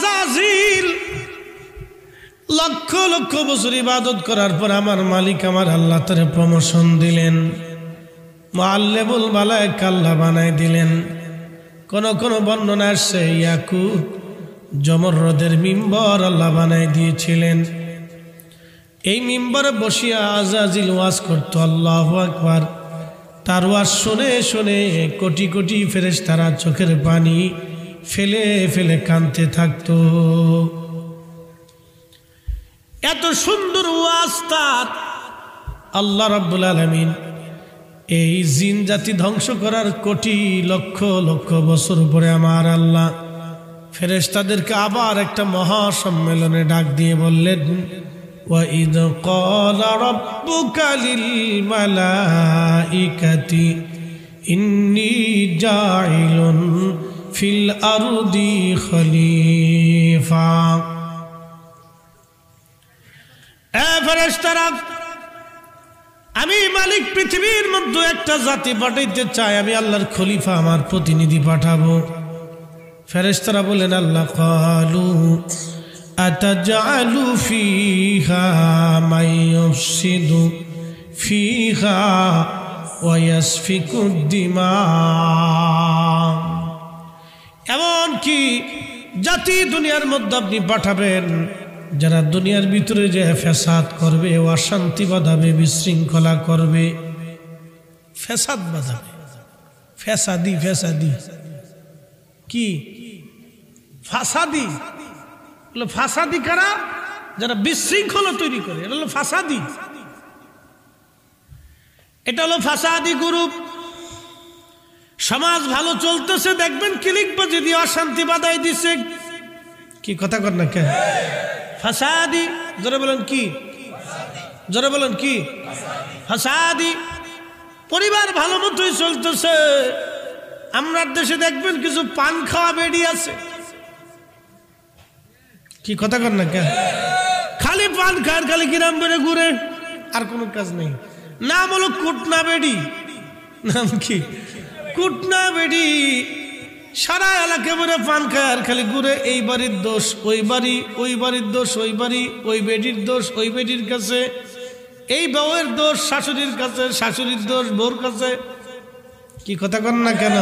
আযাজিল লক্ষ লক্ষ বছর ইবাদত করার পর আমার মালিক আমার আল্লাহ তারে প্রমোশন দিলেন, মুআল্লিমুল মালায়েকা আল্লাহ বানায় দিলেন। কোন কোন বর্ণনা আসছে ইয়াকুত জমরদের মিম্বর আল্লাহ বানায় দিয়েছিলেন। এই মিম্বরে বসিয়া আযাজিল ওয়াজ করতো আল্লাহু আকবার। তার ওয়াজ শুনে শুনে কোটি কোটি ফেরেশতারা চোখের পানি ফেলে ফেলে কাঁদতে থাকতো। এত সুন্দর ওয়াজ তার। আল্লাহ রাব্বুল আলামিন এই জিন জাতি ধ্বংস করার কোটি লক্ষ লক্ষ বছর পরে আমার আল্লাহ ফেরেশতাদেরকে আবার একটা মহা সম্মেলনে ডাক দিয়ে বললেন, وَإِذْ قَالَ رَبُّكَ لِلْمَلَائِكَةِ إِنِّي جَاعِلٌ فِي الْأَرْضِ خَلِيفَةً। ফেরেশতারা, আমি মালিক পৃথিবীর মধ্যে একটা জাতি পাঠাইতে চাই, আমি আল্লাহর খলিফা আমার প্রতিনিধি পাঠাবো। ফেরেশতারা বলেন আল্লাহ, ক্বালু আতাজআলু ফীহা মান ইউফসিদু ফীহা ওয়া ইয়াসফিকুদ দিমা। এমন কি জাতি দুনিয়ার মধ্যে আপনি পাঠাবেন যারা দুনিয়ার ভিতরে যে ফ্যাসাদ করবে, অশান্তি বাঁধাবে, বিশৃঙ্খলা করবে, ফ্যাসাদ বাঁধাবে। ফ্যাসাদি ফ্যাসাদি কি? ফাসাদি। ফাসাদি কারা? যারা বিশৃঙ্খলা তৈরি করে, এটা হলো ফাসাদি। এটা হলো ফাসাদি গ্রুপ। সমাজ ভালো চলতেছে, দেখবেন ক্লিকবাজি দিয়ে অশান্তি বাঁধাই দিছে। কি কথা কর না কেন? ফাসাদি। জোরে বলেন কি? জোরে বলেন কি? ফাসাদি। পরিবার ভালো মতোই চলতেছে, আমরা দেশে দেখবেন কিছু পান খাওয়া বেডি আছে। কি কথা কর না কেন? খালি পান খায়, খালি কিরাম বেড়ে ঘুরে, আর কোনো কাজ নেই। নাম হলো কুটনা বেডি। নাম কি? কুটনা বেডি। সারা এলাকা বেড়ে পান খায় আর খালি ঘুরে। এই বাড়ির দোষ ওই বাড়ি, ওই বাড়ির দোষ ওই বাড়ি, ওই বেডির দোষ ওই বেডির কাছে, এই বউয়ের দোষ শাশুড়ির কাছে, শাশুড়ির দোষ বউর কাছে। কি কথা কর না কেন?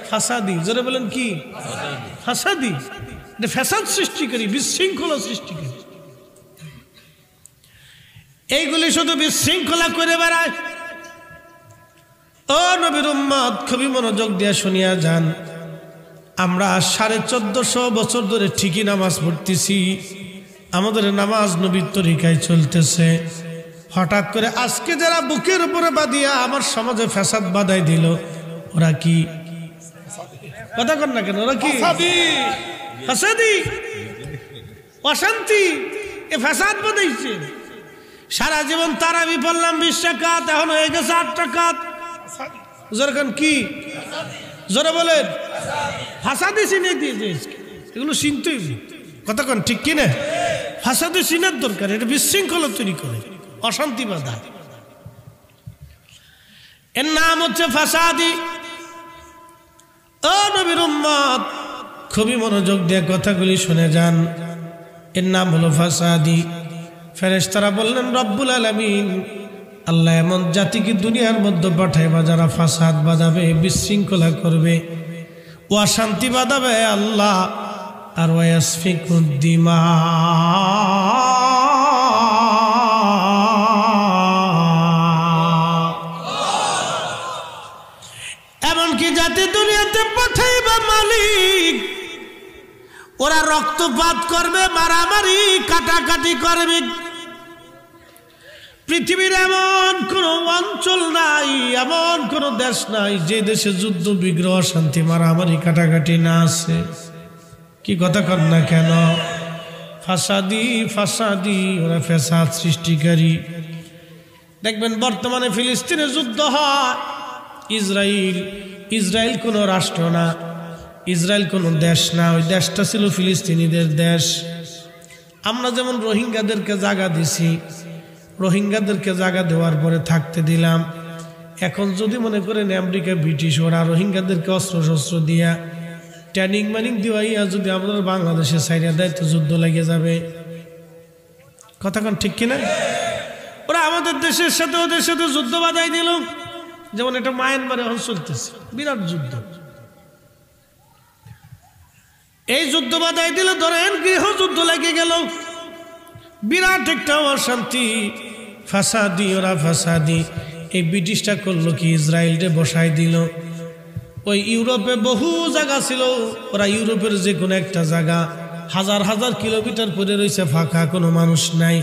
ফাসাদি। জোরে বলেন কি? ফাসাদি। এটা ফ্যাসাদ সৃষ্টিকারী, বিশৃঙ্খলা সৃষ্টিকারী। এইগুলি শুধু বিশৃঙ্খলা করে বেড়ায়। ও নবীর উম্মত, খুবই মনোযোগ দিয়ে শুনিয়া যান। আমরা 1450 বছর ধরে ঠিকই নামাজ পড়তেছি, আমাদের নামাজ নবীর তরিকায় চলতেছে। হঠাৎ করে আজকে যারা বুকের উপরে বাঁধিয়া আমার সমাজে ফ্যাসাদ বাঁধাই দিল, ওরা কি? কথা কর না কেন? ওরা কি? ফাসাদি, অশান্তি, এ ফ্যাসাদ বাঁধাইছে। সারা জীবন তারাবি পড়লাম 20 রাকাত, এখন হয়ে গেছে 8 রাকাত। জোরে কেন? কি? জোরে বলেন। ফাসাদি চিনে দিয়েছে, এগুলো চিনতেই। কথা কন ঠিক কিনা? ফাসাদি চিনার দরকার। এটা বিশৃঙ্খলা তৈরি করে, অশান্তি বাধা। এর নাম হচ্ছে ফাসাদি। ও নবীর উম্মত, খুবই মনোযোগ দিয়ে কথাগুলি শুনে যান। এর নাম হলো ফাসাদি। ফেরেশতারা বললেন, রব্বুল আলামিন আল্লাহ এমন জাতিকে দুনিয়ার মধ্যে পাঠাইবা যারা ফাসাদ বাঁধাবে, বিশৃঙ্খলা করবে, অশান্তি বাঁধাবে আল্লাহ। আর ওয়াসফিকুদ দিমা, এমনকি জাতি দুনিয়াতে পাঠাইবা মালিক, ওরা রক্তপাত করবে, মারামারি কাটাকাটি করবে। পৃথিবীর এমন কোন অঞ্চল নাই, এমন কোন দেশ নাই যে দেশে যুদ্ধ বিগ্রহ শান্তি মারামারি কাটাকাটি না আছে। কি কথা কর না কেন? ফাসাদি ফাসাদি, ওরা ফ্যাসাদ সৃষ্টিকারী। দেখবেন বর্তমানে ফিলিস্তিনে যুদ্ধ হয়। ইসরায়েল কোনো রাষ্ট্র না, ইসরায়েল কোনো দেশ না, ওই দেশটা ছিল ফিলিস্তিনিদের দেশ। আমরা যেমন রোহিঙ্গাদেরকে জায়গা দিছি, রোহিঙ্গাদেরকে জায়গা দেওয়ার পরে থাকতে দিলাম। এখন যদি মনে করেন আমেরিকা ব্রিটিশ ওরা রোহিঙ্গাদেরকে অস্ত্র শস্ত্র দিয়া ট্রেনিং মানিং দিওয়াইয়া যদি আমাদের বাংলাদেশের সাইডে দেয় তো যুদ্ধ লেগে যাবে। কথা কোন ঠিক কিনা? ওরা আমাদের দেশের সাথে ওদের সাথে যুদ্ধ বাধাই দিল। যেমন এটা মায়ানমারে এখন চলতেছে বিরাট যুদ্ধ। এই যুদ্ধ বাধাই দিল, ধরেন গৃহযুদ্ধ লেগে গেল, বিরাট একটা অশান্তি, ফাসাদি, ওরা ফাসাদি। এই ব্রিটিশটা করলো কি, ইসরায়েলকে বসাই দিল। ওই ইউরোপে বহু জায়গা ছিল, ওরা ইউরোপের যে কোনো একটা জায়গা হাজার হাজার কিলোমিটার পরে রয়েছে ফাঁকা, কোনো মানুষ নাই।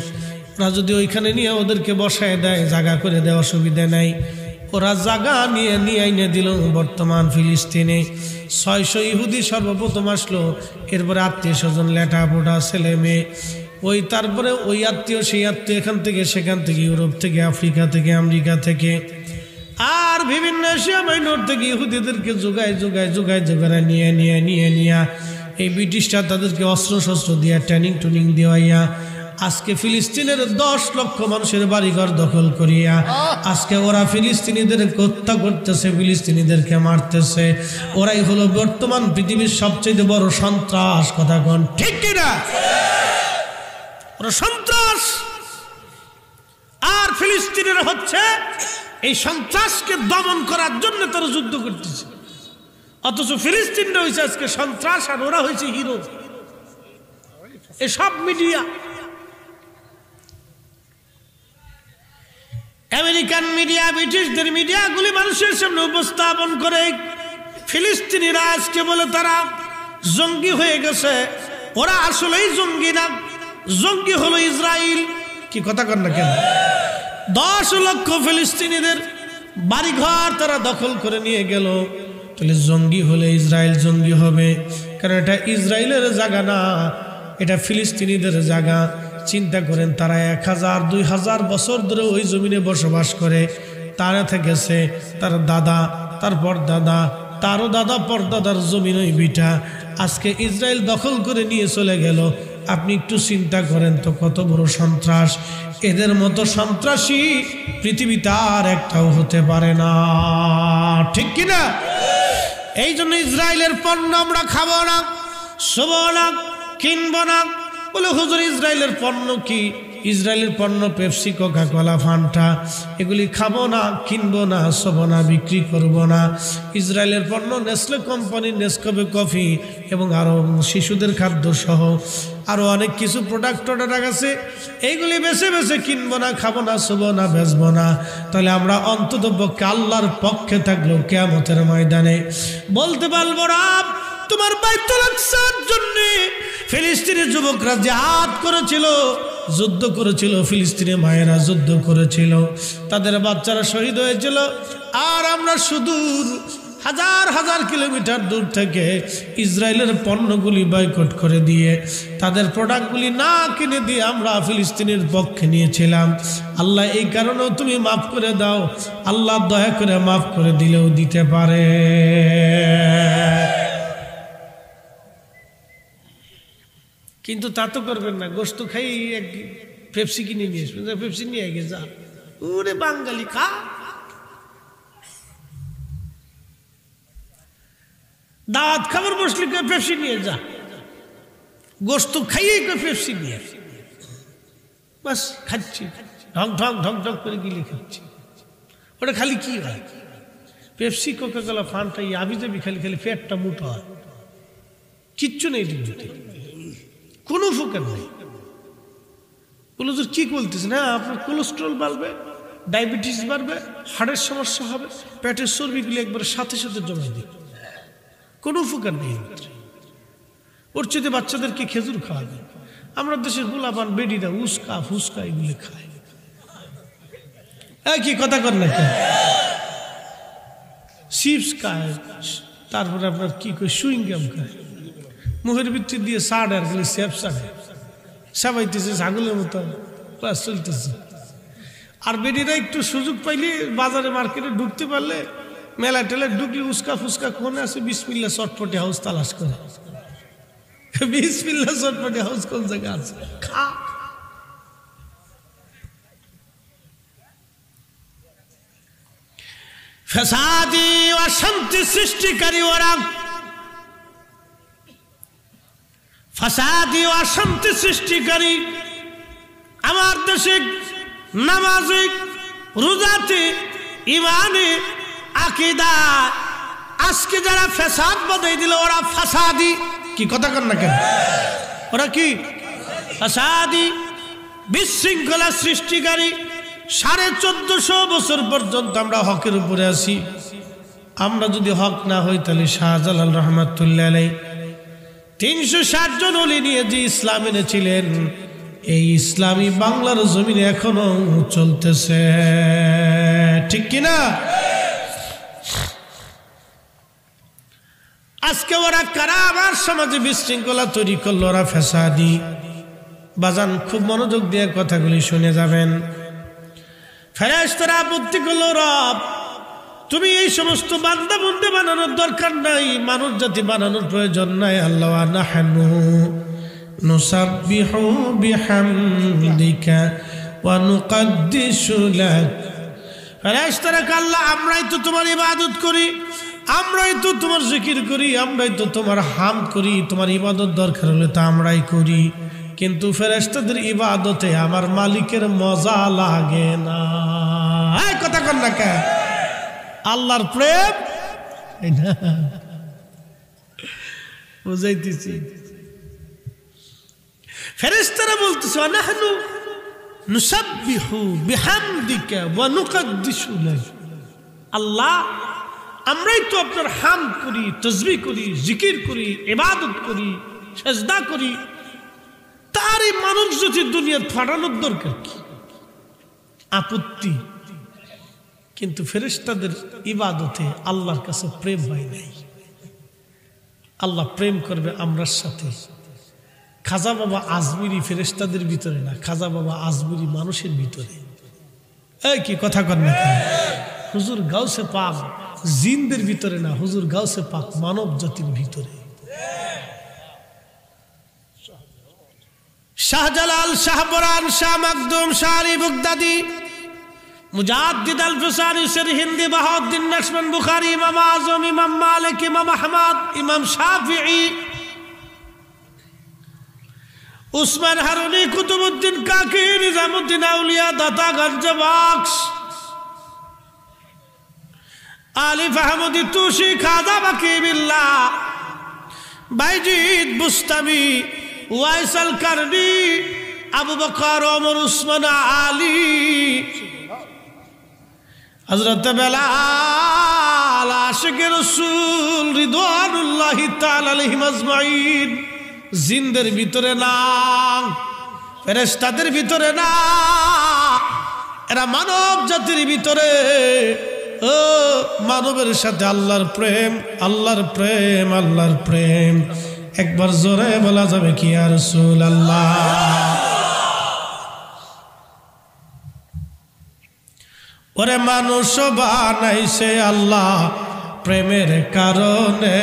ওরা যদি ওইখানে নিয়ে ওদেরকে বসায় দেয়, জায়গা করে দেওয়া অসুবিধা নাই। ওরা জায়গা নিয়ে আইনে দিল বর্তমান ফিলিস্তিনে। 600 ইহুদি সর্বপ্রথম আসলো, এরপরে আত্মীয় স্বজন, লেটা পোটা, ছেলে মেয়ে, ওই তারপরে ওই আত্মীয় সেই আত্মীয়, এখান থেকে সেখান থেকে, ইউরোপ থেকে, আফ্রিকা থেকে, আমেরিকা থেকে, আর বিভিন্ন এশিয়া মাইনর থেকে ইহুদিদেরকে জোগায় নিয়ে এই ব্রিটিশরা তাদেরকে অস্ত্র শস্ত্র দিয়া ট্রেনিং দেওয়াইয়া আজকে ফিলিস্তিনের 10 লক্ষ মানুষের বাড়িঘর দখল করিয়া আজকে ওরা ফিলিস্তিনিদের হত্যা করতেছে, ফিলিস্তিনিদেরকে মারতেছে। ওরাই হলো বর্তমান পৃথিবীর সবচেয়ে বড় সন্ত্রাস। কথা কোন ঠিক কিনা? ওরা সন্ত্রাস। আর ফিলিস্তিনের হচ্ছে এই সন্ত্রাসকে দমন করার জন্য তারা যুদ্ধ করতেছে। অথচ ফিলিস্তিনরা হয়েছে আজকে সন্ত্রাস, আর ওরা হয়েছে হিরো। এসব মিডিয়া, আমেরিকান মিডিয়া, ব্রিটিশদের মিডিয়াগুলি মানুষের সামনে উপস্থাপন করে ফিলিস্তিনিরা আজকে বলে তারা জঙ্গি হয়ে গেছে। ওরা আসলেই জঙ্গি না, জঙ্গি হলো ইসরায়েল। কি কথা কর না কেন? 10 লক্ষ ফিলিস্তিনিদের বাড়িঘর তারা দখল করে নিয়ে গেল। তাহলে জঙ্গি হলে ইসরায়েল জঙ্গি হবে, কারণ এটা ইসরায়েলের জায়গা না, এটা ফিলিস্তিনিদের জায়গা। চিন্তা করেন, তারা 1000-2000 বছর ধরে ওই জমিনে বসবাস করে। তারা থেকেছে তার দাদা, তারপর দাদা, তারও দাদা, পরদাদার জমিন ওই বিটা। আজকে ইসরায়েল দখল করে নিয়ে চলে গেল। আপনি একটু চিন্তা করেন তো কত বড় সন্ত্রাস। এদের মতো সন্ত্রাসী পৃথিবীতে আর একটাও হতে পারে না, ঠিক কিনা? এই জন্য ইসরায়েলের পণ্য আমরা খাবো না, শোবো না, কিনবো না। বলে হুজুর ইসরায়েলের পণ্য কি? ইসরায়েলের পণ্য পেপসি, কোকা কোলা, ফান্টা, এগুলি খাবো না, কিনবো না, শোবো না, বিক্রি করবো না। ইসরায়েলের পণ্য নেসলে কোম্পানি, নেসকফে কফি এবং আরও শিশুদের খাদ্য সহ আরও অনেক কিছু প্রোডাক্ট আছে, এইগুলি বেছে বেছে কিনবো না, খাবো না, শোবো না, বেচবো না। তাহলে আমরা অন্তত পক্ষে আল্লাহর পক্ষে থাকলেও কিয়ামতের ময়দানে বলতে পারবো না তোমার বাইতুল আকসার জন্য ফিলিস্তিনের যুবকরা জিহাদ করেছিল, যুদ্ধ করেছিল, ফিলিস্তিনের মায়েরা যুদ্ধ করেছিল, তাদের বাচ্চারা শহীদ হয়েছিল। আর আমরা সুদূর হাজার হাজার কিলোমিটার দূর থেকে ইসরায়েলের পণ্যগুলি বয়কট করে দিয়ে, তাদের প্রোডাক্টগুলি না কিনে দিয়ে আমরা ফিলিস্তিনের পক্ষে নিয়েছিলাম। আল্লাহ এই কারণেও তুমি মাফ করে দাও। আল্লাহ দয়া করে মাফ করে দিলেও দিতে পারে। কিন্তু তা তো করবেন না, গোস্ত খাই এক পেপসি কিনে নিয়ে আসবেন, পেপসি নিয়ে গিয়ে যা, ওরে বাঙালি খা। দাওয়াত খাবার বসলে পেপসি নিয়ে যা, গোস্ত খাইয়ে পেপসি নিয়ে বাস খাচ্ছি, ঢক ঢক ঢক ঢক করে গিলে খাচ্ছি। ওটা খালি কি হয়? পেপসি, কোকা কোলা, ফান্টা, আবি যাবি খালি খালি পেটটা মুঠো হয়, কিচ্ছু নেই, কোনো উপকার নেই। বলো তো কি বলতেছেন? হ্যাঁ, আপনার কোলেস্ট্রল বাড়বে, ডায়াবেটিস বাড়বে, হার্টের সমস্যা হবে, পেটের চর্বিগুলি একবারে সাথে সাথে জমা দিই, কোনো উপকার নেই। ওর চেয়ে বাচ্চাদেরকে খেজুর খাওয়াবে। আমরা দেশের পোলাপান বেডিরা উস্কা ফুসকা এগুলি খায়। কি কথা কর না, চিপস খায়, তারপরে আপনার কি কই সুইং গাম খায়, মুখের ভিতরে দিয়ে সাড় আর গেলে স্যাপ সাড়ে সাবাইতেছে ছাগলের মতো, ক্লাস চলতেছে। আর বেডিরা একটু সুযোগ পাইলে বাজারে মার্কেটে ঢুকতে পারলে, মেলা টেলা ঢুকলে উস্কা ফুসকা কোনে আছে, বিসমিল্লাহ চটপটি হাউস তালাশ করে। বিসমিল্লাহ চটপটি হাউস কোন জায়গা আছে? খা। ফ্যাসাদি অশান্তি সৃষ্টিকারী ওরা, ফাসাদি ও অশান্তি সৃষ্টিকারী আমার দেশে নামাজে রোজাতে ইমানে আকীদা আজকে যারা ফাসাদ বাঁধাই দিল ওরা ফাসাদি কি কথা কন না কেন ওরা কি ফাসাদি বিশৃঙ্খলা সৃষ্টিকারী 1450 বছর পর্যন্ত আমরা হকের উপরে আছি আমরা যদি হক না হই তাহলে শাহজালাল রহমাতুল্লাহ আলাইহি 360 জন ওলি নিয়ে যে ইসলাম এনেছিলেন এই ইসলামী বাংলার জমিনে এখনো চলতেছে ঠিক কি না আজকে ওরা কারা আমার সমাজে বিশৃঙ্খলা তৈরি করলো ওরা ফাসাদি বাজান খুব মনোযোগ দিয়ে কথাগুলি শুনে যাবেন ফেরেশতারা আপত্তি করলো রব তুমি এই সমস্ত বান্দা বন্দী বানানোর দরকার নাই মানুষ জাতি বানানোর প্রয়োজন নাই আল্লাহ ওয়া নাহনু নুসাব্বিহু বিহামদিকা ওয়া নুকদ্দিসু লাক ফেরেশতারা আল্লাহ আমরাই তো তোমার ইবাদত করি আমরাই তো তোমার জিকির করি আমরাই তো তোমার হামদ করি তোমার ইবাদত দরকার হলে তো আমরাই করি কিন্তু ফেরেশতাদের ইবাদতে আমার মালিকের মজা লাগে না এই কথা কন না কে আল্লাহর প্রেম না বুঝাইতেছি ফেরেশতারা বলতেছে নাহনু নুসাব্বিহু বিহামদিকা ওয়া নুকদ্দিসু লাক আল্লাহ আমরাই তো আপনার হামদ করি তাসবিহ করি জিকির করি ইবাদত করি সিজদা করি তারই মানুষ যদি দুনিয়ার ফাটানোর দরকার কি আপত্তি কিন্তু ফেরেশতাদের ইবাদতে আল্লাহর কাছে প্রেম হয় নাই আল্লাহ প্রেম করবে আমরার সাথে খাজা বাবা আজমিরি ফেরেশতাদের ভিতরে না খাজা বাবা আজমিরি মানুষের ভিতরে এই কি কথা কন না হুজুর গাউসে পাক জিনদের ভিতরে না হুজুর গাউসে পাক মানব জাতির ভিতরে শাহজালাল শাহপরান শাহ মাকদুম শাহ আলী বাগদাদি মুজাদ্দিদ আল ফিসানি সর হিন্দি বাহাউদ্দিন নকশবন্দ বুখারী ইমাম আজম ইমাম মালিক ইমাম আহমদ ইমাম শাফিঈ উসমান হারুনি কুতুবউদ্দিন কাকি নিজামউদ্দিন আউলিয়া দাতা গঞ্জ বক্স আলিফ আহমদি তুশি খাজা বাকি বিল্লাহ বাইজিদ বুস্তামি ওয়াইসাল কারনি আবু বকর ওমর উসমান আলী হযরত বেলাল আশিকে রাসূল রিদওয়ানুল্লাহি তাআলা আলাইহিম আজমাইন জিনদের ভিতরে না ফেরেশতাদের ভিতরে না এরা মানব জাতির ভিতরে ও মানবের সাথে আল্লাহর প্রেম আল্লাহর প্রেম আল্লাহর প্রেম একবার জোরে বলা যাবে কি ইয়া রাসূলুল্লাহ ওরে মানুষ বানাইছে আল্লাহ প্রেমের কারণে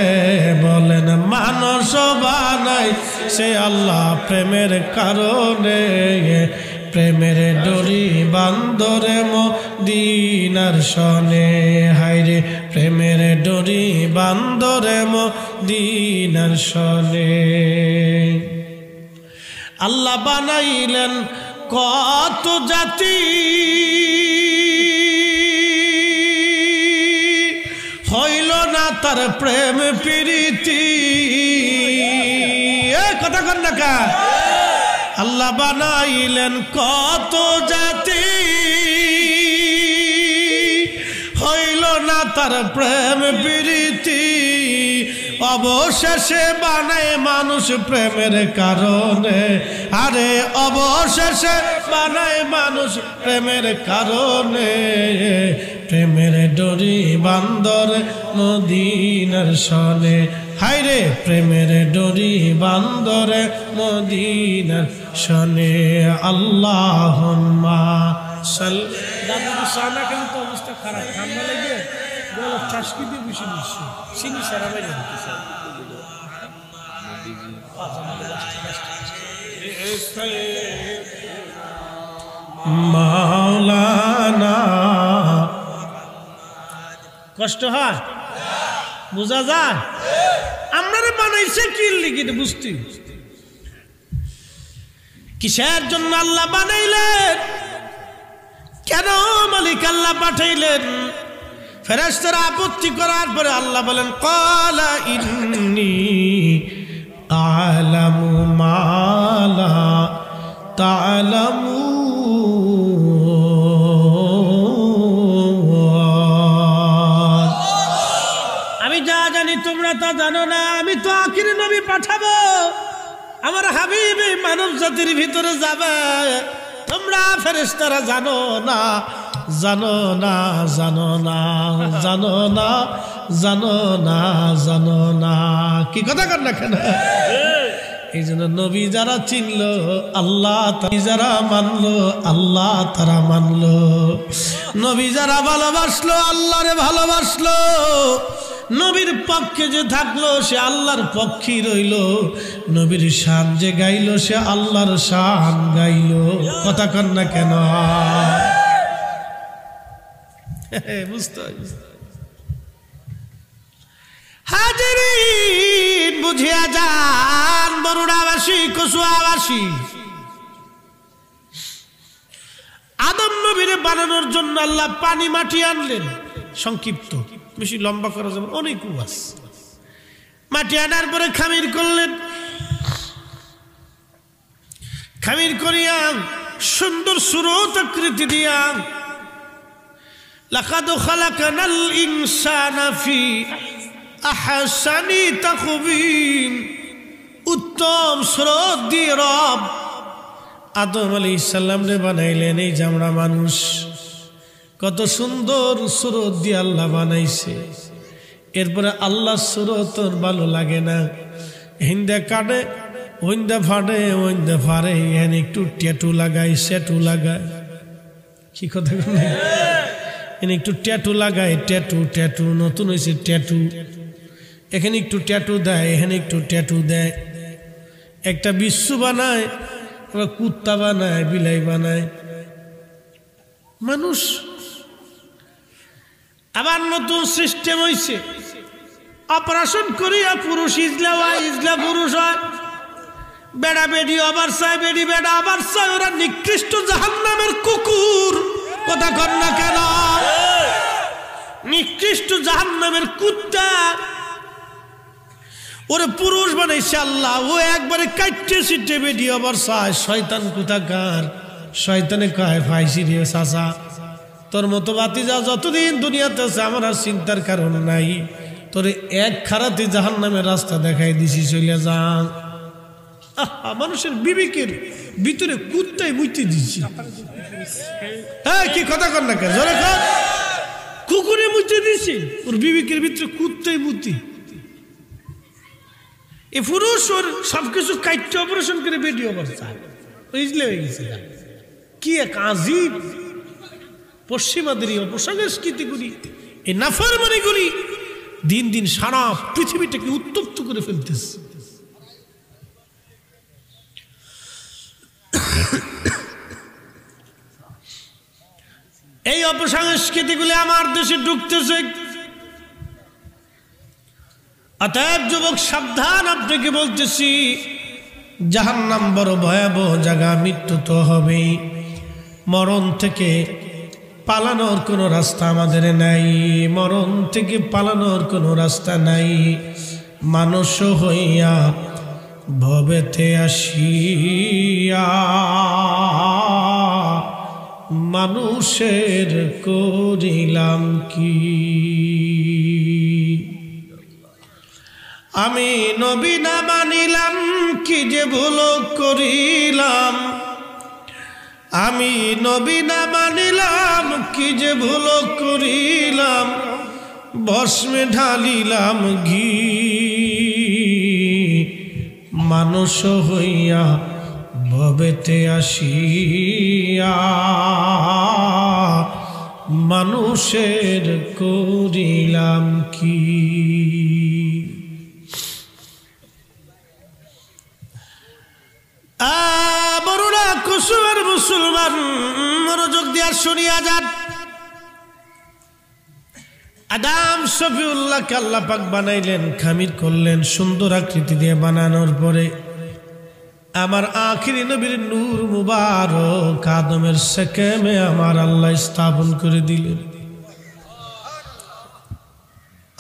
বলেন মানুষ বানাইছে আল্লাহ প্রেমের কারণে প্রেমের ডোরি বান্দরে মদিনার শনে হায়রে প্রেমের ডোরি বান্দরে মদিনার শনে আল্লাহ বানাইলেন কত জাতি হইল না তার প্রেম প্রীতি কথা কন না কা আল্লাহ বানাইলেন কত জাতি হইল না তার প্রেম প্রীতি অবশেষে বানায় মানুষ প্রেমের কারণে আরে অবশেষে বানায় মানুষ প্রেমের কারণে প্রেমের ডোরি বান্দর মদিনার শনে হায়রে প্রেমের ডোরি বান্দরে মদিনার শনে আল্লাহুম্মা সাল্লি দাদু সানা কেন তো অবস্থা খারাপ ঠান্ডা লেগে গলা চাশকি দিয়ে বসে দিচ্ছে সিনি সারা বাইরে দিচ্ছে মাওলানা কষ্ট হয় বোঝা যায় আমরা বানাইছে কি লিখে বুঝতে কিসের জন্য আল্লাহ বানাইলেন? কেন মালিক আল্লাহ পাঠাইলেন? ফেরেশতারা আপত্তি করার পরে আল্লাহ বলেন, ক্বালা ইন্নী আ'লামু মা লা তা'লামুন। আমি যা জানি তোমরা তা জানো না। আমি তো আখিরি নবী পাঠাবো, আমার হাবিব এই মানব জাতির ভিতরে যাবে, তোমরা ফেরেশতারা জানো না, জানো না, জানো না, জানো না, জানো না, জানো না। কি কথা কর না কেন? এই জন্য নবী যারা চিনল আল্লাহ, যারা মানলো আল্লাহ তারা মানলো। নবী যারা ভালোবাসলো আল্লাহরে ভালোবাসলো। নবীর পক্ষে যে থাকলো সে আল্লাহর পক্ষেই রইল। নবীর শান যে গাইল সে আল্লাহর শান গাইল। কথা কর না কেন? বুঝতে হাজিরিন, বুঝিয়া যান বরুণাবাসী, কচুয়াবাসী, আদম নবীরে বানানোর জন্য আল্লাহ পানি মাটি আনলেন। সংক্ষিপ্ত, বেশি লম্বা করা যাবে, অনেক ওয়াজ। মাটি আনার পরে খামির করলেন। খামির করিয়া সুন্দর সুরত আকৃতি দিয়া, লাকাদ খালাকানাল ইনসানা ফি আহসানি তাকওয়িম, উত্তম সুরত দিয়ে রব আদম আলাইহিস সালাম রে বানাইলেন। এই যে আমরা মানুষ, কত সুন্দর সুরত দিয়ে আল্লাহ বানাইছে। এরপরে আল্লাহর সুরত ওর ভালো লাগে না, হিন্দা কাটে, ওইন্দা ফাটে, ওইন্দা ফাড়ে, এখানে একটু ট্যাটু লাগায়, স্যাটু লাগায়। কি কথা বলে? এখানে একটু ট্যাটু লাগায়, ট্যাটু ট্যাটু নতুন হয়েছে ট্যাটু। এখানে একটু ট্যাটু দেয়, এখানে একটু ট্যাটু দেয়। একটা বিশ্ব বানায়, আবার কুত্তা বানায়, বিলাই বানায়। মানুষ আবার নতুন সিস্টেম হয়েছে, অপারেশন করিয়া পুরুষ ইজলা হয়, ইজলা পুরুষ হয়। বেড়া বেড়ি আবার চায়, বেড়ি বেড়া আবার চায়। ওরা নিকৃষ্ট জাহান্নামের কুকুর। কথা কর না কেন? নিকৃষ্ট জাহান্নামের কুত্তা। ওরে পুরুষ বানাইছে আল্লাহ, ও একবারে কাটতে সিটে বেড়ি আবার চায়। শয়তান কোথাকার, শয়তানে কয় ফাইসি রে চাচা, তোর মতো বাতিজা যতদিন দুনিয়াতে আছে আমার আর চিন্তার কারণ নাই। তোরে এক খারাতে জাহান্নামের রাস্তা দেখাই দিছি, চলে যা। মানুষের বিবেকের ভিতরে কুত্তাই বুঝতে দিচ্ছি। হ্যাঁ, কি কথা কর না কেন? জোরে কর। কুকুরে বুঝতে দিছি, ওর বিবেকের ভিতরে কুত্তাই বুদ্ধি। এ পুরুষ ওর সবকিছু কাটতে অপারেশন করে বেরিয়ে অবস্থা বুঝলে হয়ে গেছে। কি এক আজীব পশ্চিমাদের অপসংস্কৃতি করি, এই নাফরমানি করি, দিন দিন সারা পৃথিবীটাকে উত্তপ্ত করে ফেলতেছে। এই অপসংস্কৃতিগুলি আমার দেশে ঢুকতেছে। অতএব যুবক সাবধান, আপনাকে বলতেছি, জাহান্নাম বড় ভয়াবহ জায়গা। মৃত্যু তো হবেই, মরণ থেকে পালানোর কোনো রাস্তা আমাদের নাই। মরণ থেকে পালানোর কোনো রাস্তা নাই। মানুষ হইয়া ভবেতে আসিয়া মানুষের করিলাম কি? আমি নবী না মানিলাম, কি যে ভুল করিলাম। আমি নবী না মানিলাম, কি যে ভুল করিলাম। ভস্মে ঢালিলাম ঘি, মানুষ হইয়া ভবেতে আসিয়া মানুষের করিলাম কি? বড়রা কুসুমের মুসলমান, মনোযোগ দিয়া শুনিয়া যান। আদম শফিউল্লাহকে আল্লাহ পাক বানাইলেন, খামির করলেন। সুন্দর আকৃতি দিয়ে বানানোর পরে আমার আখিরি নবীর নূর মুবারক আদমের সেকেমে আমার আল্লাহ স্থাপন করে দিলেন।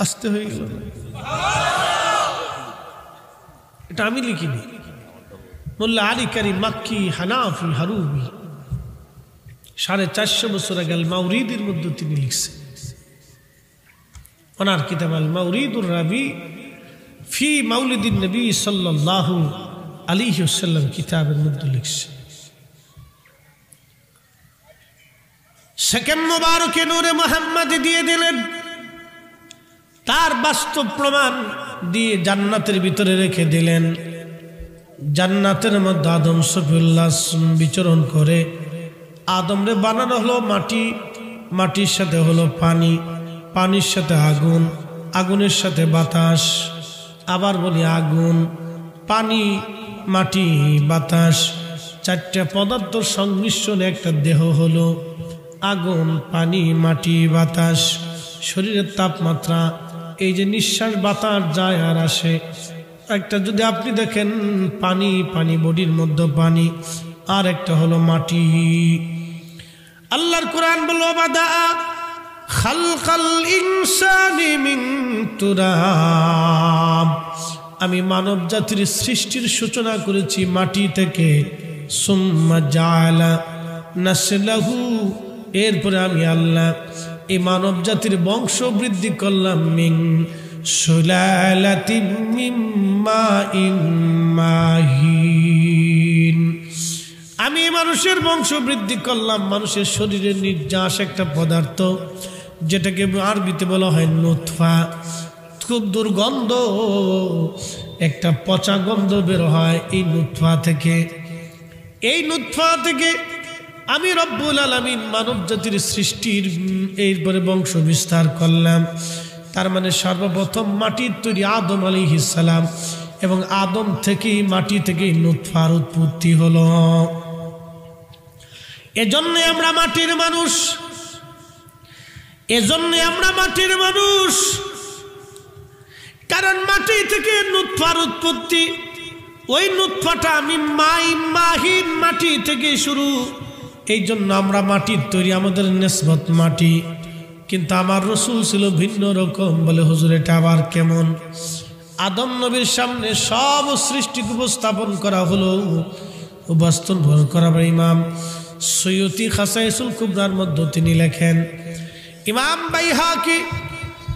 আসতে হয়ে গেল, এটা আমি লিখিনি, মোল্লা আলী কারি মাক্কি হানাফি হারুবি 450 বছর আগে আল মাউরিদের মধ্যে তিনি লিখছেন। ওনার কিতাব আল মাউরিদুর রাবি ফি মাউলিদিন নবী সাল্লাল্লাহু আলাইহি ওয়াসাল্লাম কিতাবের মধ্যে লিখছে, সেকেম মুবারকে নূরে মুহাম্মদ দিয়ে দিলেন। তার বাস্তব প্রমাণ দিয়ে জান্নাতের ভিতরে রেখে দিলেন। জান্নাতের মধ্যে আদম সফিউল্লাহ বিচরণ করে। আদমরে বানানো হলো মাটি, মাটির সাথে হলো পানি, পানির সাথে আগুন, আগুনের সাথে বাতাস। আবার বলি আগুন, পানি, মাটি, বাতাস, চারটা পদার্থ সংমিশ্রণে একটা দেহ হলো। আগুন, পানি, মাটি, বাতাস, শরীরের তাপমাত্রা, এই যে নিঃশ্বাস বাতাস যায় আর আসে, একটা যদি আপনি দেখেন পানি, পানি বডির মধ্যে পানি, আর একটা হলো মাটি। আল্লাহর কোরআন বলল বাদা খালকাল ইনসানি মিন তুরাব, আমি মানব জাতির সৃষ্টির সূচনা করেছি মাটি থেকে। সুম্মা জাআলা নাসলাহু, এরপরে আমি আল্লাহ এই মানব জাতির বংশ বৃদ্ধি করলাম মিন সুলালাতিন মিন মাইন মাহিন, আমি মানুষের বংশ বৃদ্ধি করলাম মানুষের শরীরের নির্যাস একটা পদার্থ, যেটাকে আরবিতে বলা হয় নুতফা। খুব দুর্গন্ধ, একটা পচা গন্ধ বের হয় এই নুতফা থেকে। এই নুতফা থেকে আমি রব্বুল আলামিন মানব জাতির সৃষ্টির এরপরে বংশ বিস্তার করলাম। তার মানে সর্বপ্রথম মাটির তৈরি আদম আলাইহিস সালাম, এবং আদম থেকেই মাটি থেকেই নুতফার উৎপত্তি হলো। এজন্য আমরা মাটির মানুষ, এজন্য আমরা মাটির মানুষ, কারণ মাটি থেকে নুতফার উৎপত্তি। ওই নুতফাটা আমি মাহিন, মাটি থেকে শুরু। এই জন্য আমরা মাটির তৈরি, আমাদের নিসবত মাটি। কিন্তু আমার রাসূল ছিল ভিন্ন রকম। বলে হুজুর এটা আবার কেমন? আদম নবীর সামনে সব সৃষ্টিকে উপস্থাপন করা হলো, উপস্থাপন করাবার ইমাম সৈয়দী খাসাইসুল কুবরার মধ্যে তিনি লেখেন, ইমাম বাইহাকি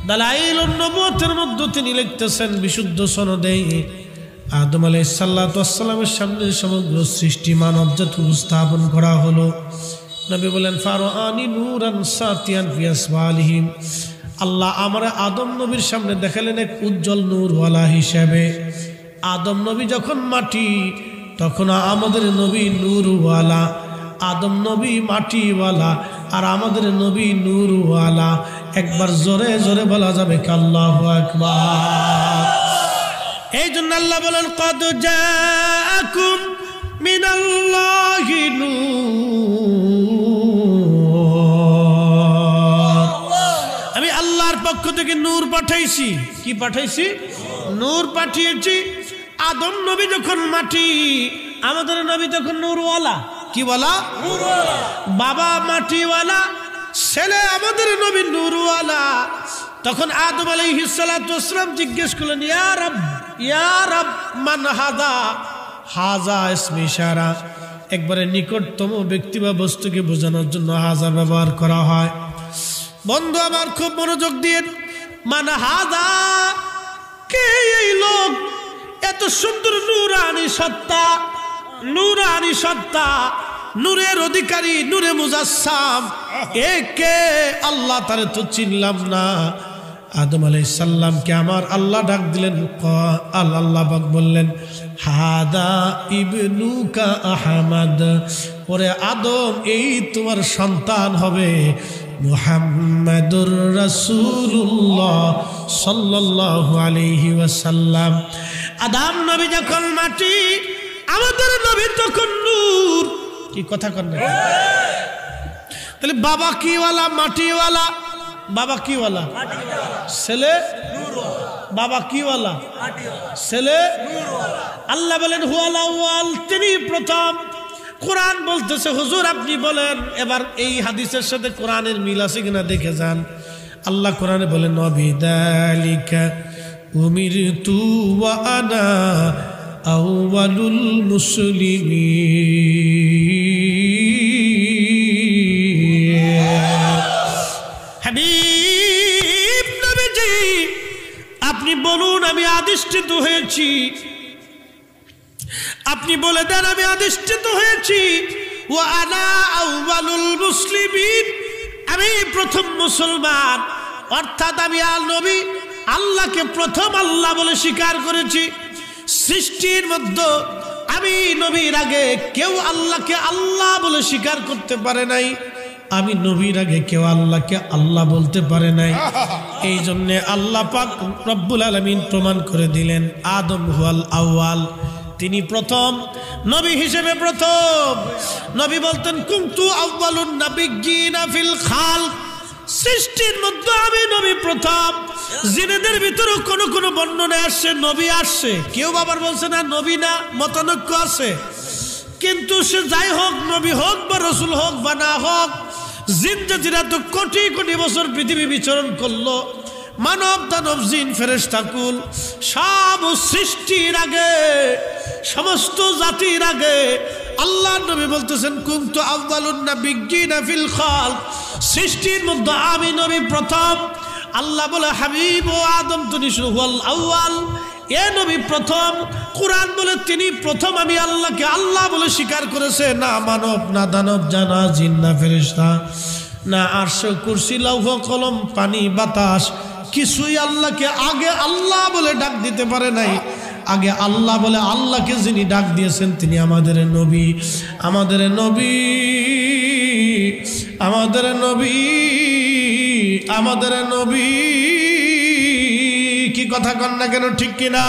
দালাইলুন নবুওয়াতের মধ্যে তিনি লিখতেছেন বিশুদ্ধ সনদে, আদম আলাইহিস সালাতু ওয়াস সালামের সামনে সমগ্র সৃষ্টি মানব জাতি উপস্থাপন করা হলো। নবী বলেন ফারাআনি নূরান সাতিয়ান ফি আসওয়ালিহিম, আল্লাহ আমরা আদম নবীর সামনে দেখালেন এক উজ্জ্বল নূরওয়ালা হিসেবে। আদম নবী যখন মাটি, তখন আমাদের নবী নূরওয়ালা। আদম নবী মাটিওয়ালা আর আমাদের নবী নূরওয়ালা। একবার জোরে জোরে বলা যাবে কি আল্লাহু আকবার। এই জন্য আল্লাহ বলেন কদ জাআকুম মিনাল্লাহি নূর, আমি আল্লাহর পক্ষ থেকে নূর পাঠাইছি। কি পাঠাইছি? নূর পাঠিয়েছি। আদম নবী যখন মাটি, আমাদের নবী তখন নূরওয়ালা। কি বলা? নূরওয়ালা। বাবা মাটিওয়ালা, ছেলে আমাদের নবী নূরওয়ালা। তখন আদম আলাইহিস সালাতু ওয়াস সালাম জিজ্ঞেস করলেন ইয়া রব মান হাদা? হাজা ইসমে ইশারা, একবারে নিকটতম ব্যক্তি বা বস্তুকে বোঝানোর জন্য হাজা ব্যবহার করা হয়। বন্ধু আমার খুব মনোযোগ দিয়ে, মান হাদা, কে এই লোক? এত সুন্দর নূরানি সত্তা, নূরানি সত্তা, নূরের অধিকারী, নূরে মুজাসসাম, একে আল্লাহ তারে তো চিনলাম না। আদম আলাইহিস সালামকে আমার আল্লাহ ডাক দিলেন, আল্লাহ পাক বললেন হাদা ইবনুকা আহমদ, ওরে আদম এই তোমার সন্তান হবে মুহাম্মাদুর রাসূলুল্লাহ সাল্লাল্লাহু আলাইহি ওয়াসাল্লাম। আদম নবী যখন মাটি, আমাদের নবী তখন নূর। কি কথা কন না? তাহলে বাবা কিওয়ালা? মাটিওয়ালা। বাবা কিওয়ালা? ছেলে নূরওয়ালা। বাবা কিওয়ালা? ছেলে নূরওয়ালা। আল্লাহ বলেন হুয়াল আউয়াল, তিনি প্রথম। কোরআন বলতেছে হুজুর আপনি বলেন। এবার এই হাদিসের সাথে কোরআনের মিল আছে কিনা দেখে যান। আল্লাহ কোরআনে বলেন নবিদালিকা উমিরতু ওয়া আনা আউয়ালুল মুসলিমিন। হাবিব নবীজি আপনি বলুন আমি আদিষ্ঠিত হয়েছি। আপনি বলে দেন আমি আদিষ্ঠিত হয়েছি। ওয়া আনা আউয়ালুল মুসলিমিন, আমি প্রথম মুসলমান। অর্থাৎ আমি নবী আল্লাহকে প্রথম আল্লাহ বলে স্বীকার করেছি। সৃষ্টির মধ্যে আমি নবীর আগে কেউ আল্লাহকে আল্লাহ বলে স্বীকার করতে পারে নাই। আমি নবীর আগে কেউ আল্লাহকে আল্লাহ বলতে পারে নাই। এই জন্য আল্লাহ পাক রব্বুল আলামিন প্রমাণ করে দিলেন আদম হুয়াল আউয়াল, তিনি প্রথম নবী হিসেবে প্রথম। নবী বলতেন কুনতু আউয়ালুন নাবিয়্যিনা ফিল খালক, সৃষ্টির মধ্যে আমি নবী প্রথম। জিনেদের ভিতরে কোন বর্ণনা আসছে নবী আসছে, কেউ আবার বলছে না নবী না, মতানৈক্য আছে। কিন্তু সে যাই হোক, নবী হোক বা রসুল হোক বা না হোক, জিন জাতিরা তো কোটি কোটি বছর পৃথিবী বিচরণ করলো। মানব দানব জিন ফেরেশতা কুল সব সৃষ্টির আগে, সমস্ত জাতির আগে আল্লাহর নবী বলতেছেন কুনতু আউয়ালুন নাবিয়্যিনা ফিল খালক, সৃষ্টির মধ্যে আমি নবী প্রথম। আল্লাহ বলে হাবিব ও আদম তুমি হুয়াল আউয়াল, এ নবী প্রথম। কোরআন বলে তিনি প্রথম আমি আল্লাহকে আল্লাহ বলে স্বীকার করেছে। না মানব, না দানব, জানা জিন, না ফেরেশতা, না আরশ, কুরসি, লৌহ, কলম, পানি, বাতাস, কিছুই আল্লাহকে আগে আল্লাহ বলে ডাক দিতে পারে নাই। আগে আল্লাহ বলে আল্লাহকে যিনি ডাক দিয়েছেন তিনি আমাদের নবী। আমাদের নবী, আমাদের নবী, আমাদের নবী। কি কথা কন না কেন, ঠিক কিনা?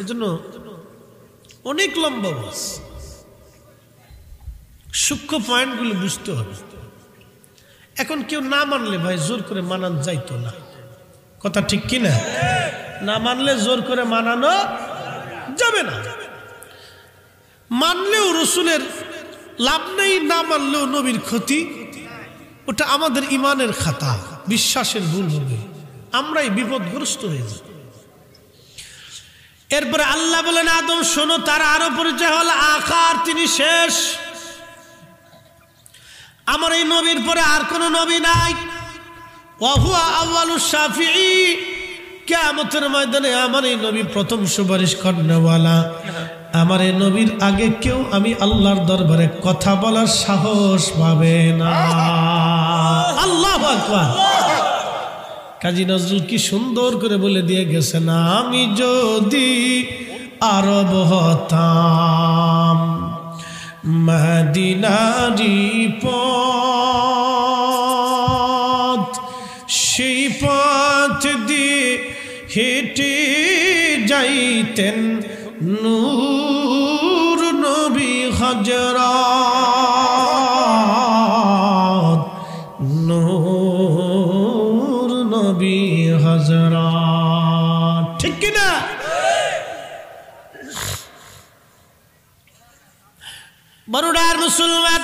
এজন্য অনেক লম্বা বাস, সূক্ষ্ম পয়েন্টগুলো বুঝতে হবে। এখন কেউ না মানলে ভাই জোর করে মানান যাইতো না, কথা ঠিক কিনা? না মানলে জোর করে মানানো যাবে না। মানলেও রসুলের লাভ নেই, না মানলেও নবীর ক্ষতি। ওটা আমাদের ইমানের খাতা, বিশ্বাসের ভুল হবে, আমরাই বিপদগ্রস্ত হয়ে যাব। এরপরে আল্লাহ বলেন আদম শোনো, তার আরো পরিচয় হল আখার, তিনি শেষ। আমার এই নবীর পরে আর কোন নবী নাই। ওয়াহুয়া আউয়ালুশ শাফিঈ, কিয়ামতের ময়দানে আমার এই নবী প্রথম সুপারিশ করনেওয়ালা। আমার এই নবীর আগে কেউ আমি আল্লাহর দরবারে কথা বলার সাহস পাবে না। আল্লাহু আকবার। কাজী নজরুল কি সুন্দর করে বলে দিয়ে গেছেন, আমি যদি আরব হতাম মদিনারি পথ, সেই পথ দিয়ে হেঁটে যাইতেন নূর নবী হযরত, নূর নবী হযরত, ঠিক কিনা? বড়ডার মুসলমান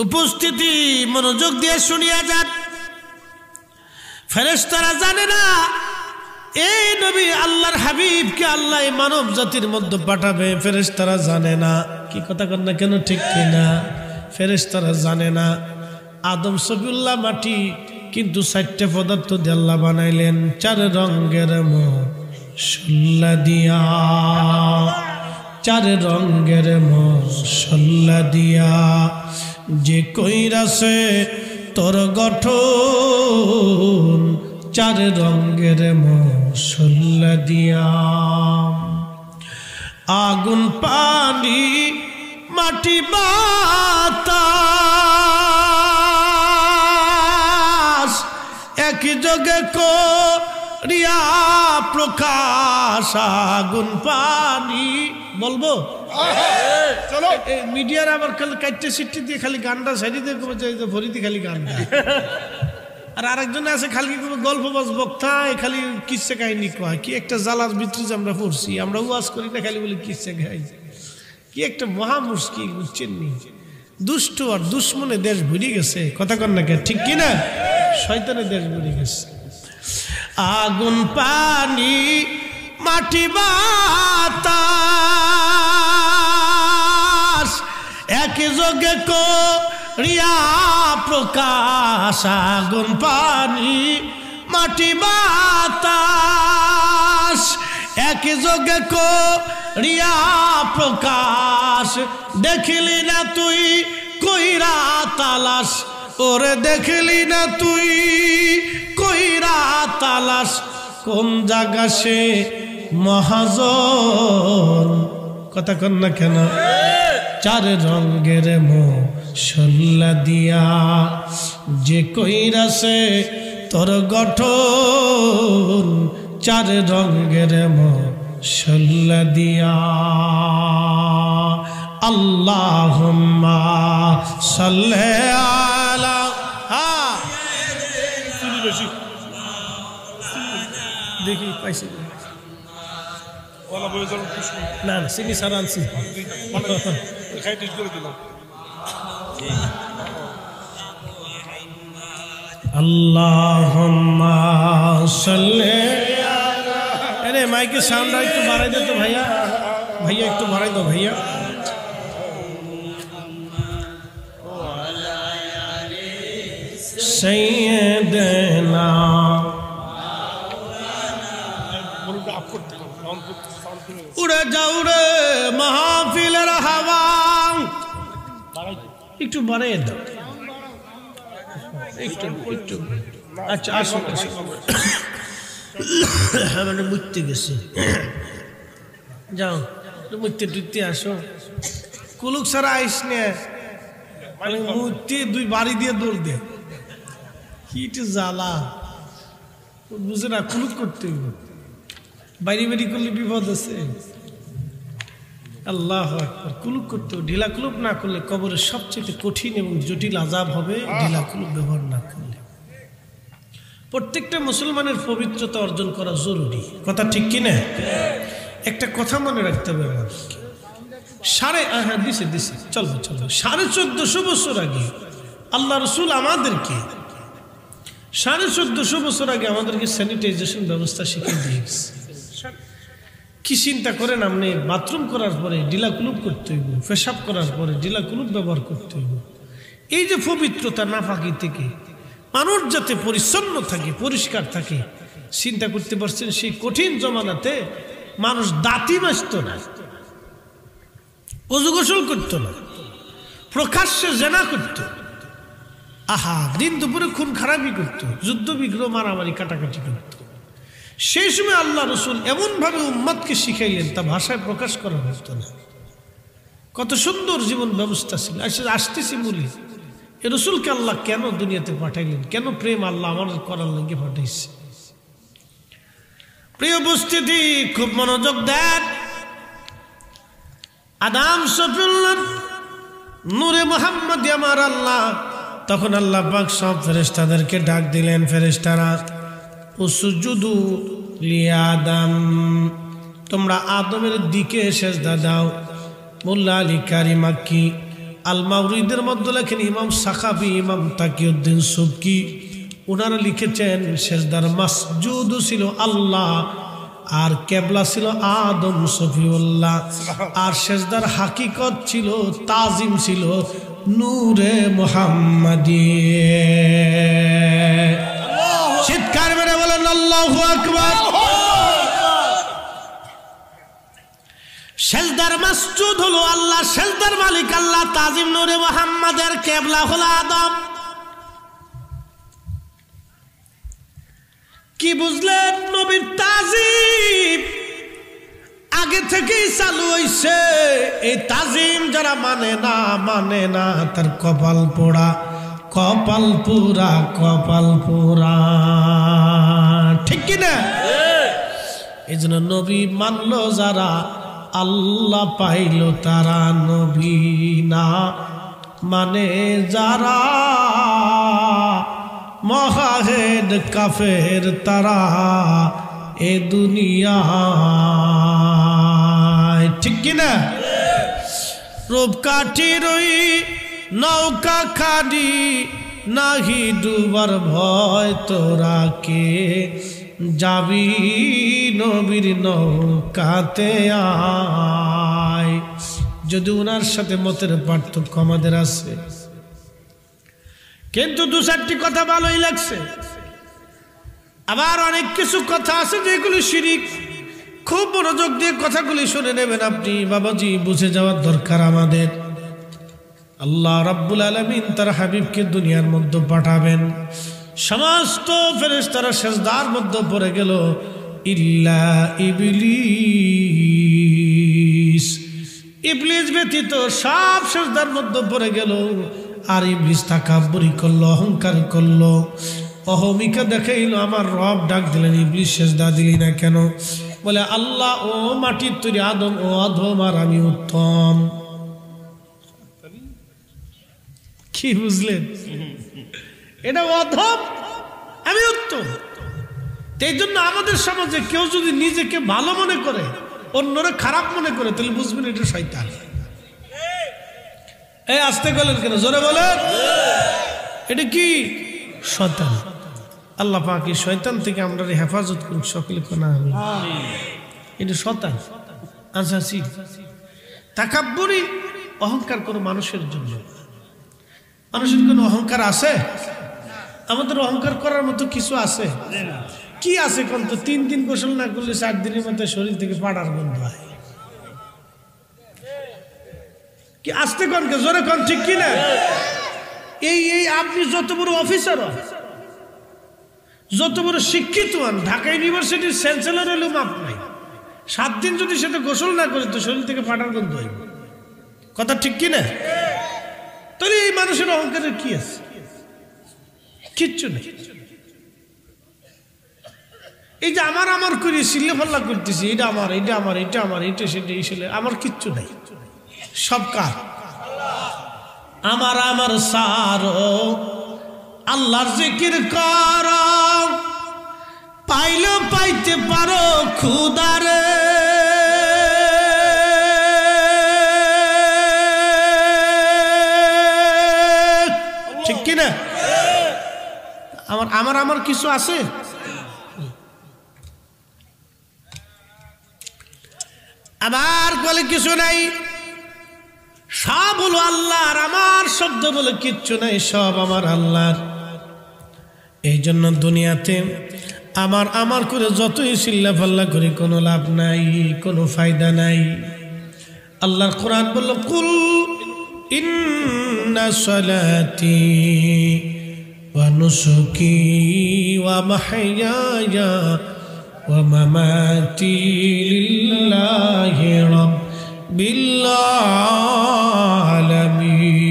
উপস্থিতি, মনোযোগ দিয়ে শুনিয়া যান। ফেরেশতারা জানে না এই নবী আল্লাহর হাবিবকে আল্লাহ মানব জাতির মধ্যে পাঠাবে। ফেরেশতারা জানে না। কি কথা কন না কেন, ঠিক কিনা? ফেরেশতারা জানে না আদম সফিউল্লাহ মাটি, কিন্তু 4টে পদার্থ দিয়ে আল্লাহ বানাইলেন, 4 রঙের মশলা দিয়া, 4 রঙের মশলা দিয়া যে কইরাছে তোর গঠন, 4 রঙের মশলা দিয়া। আগুন, পানি, মাটি, বাতাস একযোগে করিয়া প্রকাশ। আগুন, পানি, বলবো চলো মিডিয়ার আবার খালি কাটতে সিটটি দিয়ে খালি গানটা সাইডে দিয়ে ভরিতে খালি গান গায়। আর আরেকজন আছে খালি কোনো গল্পবাজ বক্তা, খালি কিসসা কাহিনী কয়। কি একটা জ্বালার ভিতরে যে আমরা পড়ছি, আমরা ওয়াজ করি না, খালি বলি কিসসা কাহিনী। কি একটা মহা মুশকিল, বুঝছেন নি? দুষ্ট আর দুশ্মনে দেশ ভরে গেছে, কথা কন না কে, ঠিক কিনা? শয়তানের দেশ ভরে গেছে। আগুন পানি মাটি বাতাস একে যোগে করিয়া প্রকাশ। আগুন পানি মাটি বাতাস একে যোগে করিয়া প্রকাশ। দেখিলি না তুই কইরা তালাশ, ওরে দেখিলি না তুই কইরা তালাশ। কোন জায়গা সে মহাজন, কথা কন না কেন? চার রঙের মশলা দিয়া যে কইরাছে তোর গঠন, চার রঙের মশলা দিয়া। আল্লাহুম্মা সাল্লি আলা। দেখি পাইছি না, চিনি সারা আনছি। আল্লাহুম্মা সাল্লি আলা। আরে মাইকের সাউন্ডটা একটু বাড়াই দে তো ভাইয়া, ভাইয়া একটু বাড়াই দাও ভাইয়া। সাইয়্যিদানা উড়ে যাও রে মাহফিলের হাওয়া। একটু বাড়াই দাও, একটু একটু। আচ্ছা আসো, মানে মুইতে গেছে, যাও মুইতে টুইতে আসো। কুলুক সারা আইস নে, মানে মুইতে দুই বাড়ি দিয়ে দৌড় দে। কি জ্বালা বুঝে না, কুলুক করতে হইব। বাইরে বেরি করলে বিপদ আছে। আল্লাহু আকবার। কুলুপ করতে, ঢিলা কুলুপ না করলে কবরের সবচেয়ে কঠিন এবং জটিল আযাব হবে ঢিলা কুলুপ ব্যবহার না করলে। প্রত্যেকটা মুসলমানের পবিত্রতা অর্জন করা জরুরি, কথা ঠিক কিনা? একটা কথা মনে রাখতে হবে আমাদেরকে, চলবে 1450 বছর আগে আল্লাহ রসুল আমাদেরকে 1450 বছর আগে আমাদেরকে স্যানিটাইজেশন ব্যবস্থা শিখিয়ে দিয়েছে। কি চিন্তা করেন, আপনি বাথরুম করার পরে ডিলা কুলুপ করতে হইব, পেশাব করার পরে ডিলা কুলুপ ব্যবহার করতে হইব। এই যে পবিত্রতা নাপাকি থেকে মানুষ যাতে পরিচ্ছন্ন থাকে, পরিষ্কার থাকে, চিন্তা করতে পারছেন? সেই কঠিন জমানাতে মানুষ দাঁতি মাজত না, ওযু গোসল করতো না, প্রকাশ্যে জেনা করত, আহা দিন দুপুরে খুন খারাপি করত, যুদ্ধ বিগ্রহ, মারামারি, কাটাকাটি করত। সেই সময় আল্লাহ রসুল এমনভাবে উম্মতকে শিখাইলেন তা ভাষায় প্রকাশ করা হতো না। কত সুন্দর জীবন ব্যবস্থা ছিল। আসতেছি বলি, এ রসুলকে আল্লাহ কেন দুনিয়াতে পাঠাইলেন, কেন প্রেম আল্লাহ আমাদের করার লাগে পাঠাইছে। প্রিয় উপস্থিতি, খুব মনোযোগ দেন। আদম সফিউল্লাহ নূরে মুহাম্মদ আমার আল্লাহ, তখন আল্লাহ পাক সব ফেরেশতাদেরকে ডাক দিলেন, ফেরেশতারা উসজুদু লিআদম, তোমরা আদমের দিকে সেজদা দাও। মোল্লা আলী কারি মাক্কি আল মাওরিদের মধ্যে লেখেন, ইমাম সাখাফি, ইমাম তাকিউদ্দিন সুবকি, ওনারা লিখেছেন সেজদার মাসজুদ ছিল আল্লাহ, আর কেবলা ছিল আদম সফিউল্লাহ, আর সেজদার হাকিকত ছিল, তাজিম ছিল নূরে মুহাম্মাদি। চিৎকার মেরে বলেন আল্লাহু আকবার। সেজদার মাসজুদ হলো আল্লাহ, সেজদার মালিক আল্লাহ, তাজিম নূরে মুহাম্মাদের, কেবলা হলো আদম। কি বুঝলেন? নবীর তাজিম আগে থেকেই চালু হইছে। এই তাজিম যারা মানে না তার কপাল পোড়া, কপাল পুরা, কপাল পুরা, ঠিক কিনা? এই জন্য নবী মানলো যারা, আল্লাহ পাইল তারা। নবী না মানে যারা, মহাহেদ কাফের তারা এ দুনিয়া, ঠিক কিনা? রূপকাঠির ওই নৌকা খালি, নাহি ডুবার ভয় তোরা কে যাবি নবীর নৌকাতে আয়। যদি ওনার সাথে মতের পার্থক্য আমাদের আছে, কিন্তু দু চারটি কথা ভালোই লাগছে। আবার অনেক কিছু কথা আছে যেগুলি শিরিক। খুব মনোযোগ দিয়ে কথাগুলি শুনে নেবেন আপনি বাবাজি, বুঝে যাওয়ার দরকার আমাদের। আল্লাহ রাব্বুল আলামিন তার হাবিবকে দুনিয়ার মধ্যে পাঠাবেন, সমস্ত ফেরেশতারা সিজদার মধ্যে পড়ে গেল, ইল্লা ইবলিস, ইবলিস ব্যতীত সব সিজদার মধ্যে পড়ে গেল। আর ইবলিস তাকাব্বুরি করলো, অহংকার করলো, অহমিকা দেখাইলো। আমার রব ডাক দিলেন, ইবলিস সিজদা দিলি না কেন? বলে আল্লাহ ও মাটির তৈরি আদম, ও অধম আর আমি উত্তম। কি বুঝলেন? এটা অধম, আমি উত্তম। এই জন্য আমাদের সমাজে কেউ যদি নিজেকে ভালো মনে করে, অন্যরা খারাপ মনে করে, তাহলে বুঝবেন এটা শয়তান। এই আসতে গেলেন কেন? জোরে বলেন। এটা কি? শয়তান। আল্লাহ পাক এই শয়তান থেকে আমরা হেফাজত করুক সকলে কোনা আমি। এটা শয়তান। আচ্ছা, তাকাব্বুরি অহংকার কোনো মানুষের জন্য। মানুষের কোনো অহংকার আছে? আমাদের অহংকার করার মতো কিছু আছে? কি আছে কোন? তো 3 দিন গোসল না করলে 4 দিনের মধ্যে শরীর থেকে পাড়ার গন্ধ হয়। কি আসতে কোন কে? জোরে কোন, ঠিক কিনা? এই আপনি যত বড় অফিসার হন, যত বড় শিক্ষিত হন, ঢাকা ইউনিভার্সিটির চ্যান্সেলর হলেও মাপ নাই, 7 দিন যদি সেটা গোসল না করে তো শরীর থেকে পাড়ার গন্ধ হয়। কথা ঠিক কিনা? তাহলে এই মানুষের অহংকারের কি আছে? কিচ্ছু নেই। এই যে আমার আমার করি সিল্লে ফাল্লা করতেছি, এটা আমার, এটা আমার, এটা আমার, এটা সেটা, এই ছেলে আমার, কিচ্ছু নেই। সব কার? আমার আমার সারো আল্লাহর জিকির কর, পাইলেও পাইতে পারো খুদারে। ঠিক কিনা? আমার আমার কিছু আছে? আমার বলে কিছু নাই, সব হলো আল্লাহর। আমার শব্দ বলে কিচ্ছু নাই, সব আমার আল্লাহর। এই জন্য দুনিয়াতে আমার আমার করে যতই চিল্লা ফাল্লা করি কোনো লাভ নাই, কোনো ফায়দা নাই। আল্লাহর কোরআন বলল, কুল ইন্না সালাতি ওয়া নুসুকি ওয়া মাহইয়ায়া ওয়া মামাতি লিল্লাহি রাব্বিল আলামিন।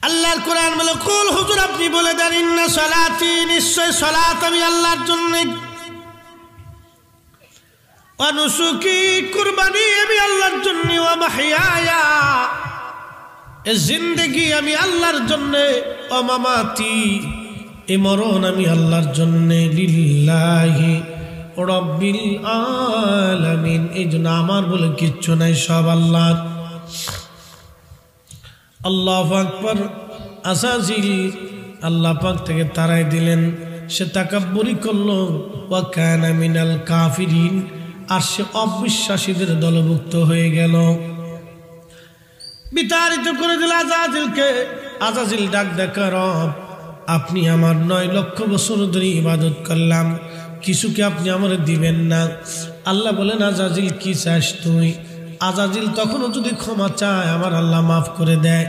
আল্লাহর কোরআন বলে, কুল, হুজুর আপনি বলে দেন, ইন্না সালাতি, নিশ্চয় সালাত আমি আল্লাহর জন্য, ওয়া নুসুকি, কুরবানি আমি আল্লাহর জন্য, ওয়া মাহইয়ায়া, এ জিন্দেগি আমি আল্লাহর জন্য, ওয়া মামাতি, এ মরণ আমি আল্লাহর জন্য, লিল্লাহি রাব্বিল আলামিন। এই জন্য আমার বলে কিচ্ছু নাই, সব আল্লাহর। আল্লাহু আকবার। আসাজিল আল্লাহ পাক থেকে তারাই দিলেন, সে তাকাব্বুরি করলো, ওয়া কানা মিনাল কাফিরিন, আর সে অবিশ্বাসীদের দলভুক্ত হয়ে গেল। বিতাড়িত করে দিল আজাজিলকে। আজাজিল ডাক দেখা, রব আপনি আমার 9 লক্ষ বছর ধরে ইবাদত করলাম, কিছু কি আপনি আমার দিবেন না? আল্লাহ বলেন, আজাজিল কি চাস তুই? আজাজিল তখনও যদি ক্ষমা চায় আমার আল্লাহ মাফ করে দেয়।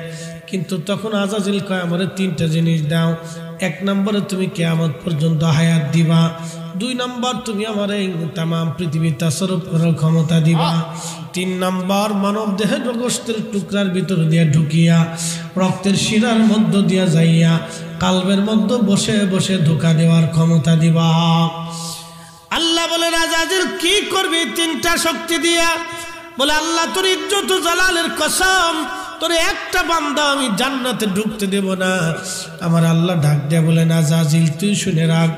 কিন্তু তখন আজাজিল কয় আমারে তিনটা জিনিস দাও। এক নম্বরে তুমি কিয়ামত পর্যন্ত হায়াত দিবা, দুই নম্বর তুমি আমারে তামাম পৃথিবী তাসরুফ করার ক্ষমতা দিবা, তিন নম্বর মানব দেহের গোশতের টুকরার ভিতর দিয়া ঢুকিয়া রক্তের শিরার মধ্য দিয়া যাইয়া কালবের মধ্যে বসে বসে ধোঁকা দেওয়ার ক্ষমতা দিবা। আল্লাহ বলে আজাজিল কি করবি তিনটা শক্তি দিয়া? বলে আল্লাহ তোর ইজ্জত জালালের কসম, তোর একটা বান্দা আমি জান্নাতে ঢুকতে দেব না। আমার আল্লাহ ডাক দেয়া বলেন আজাজিল তুই শুনে রাখ,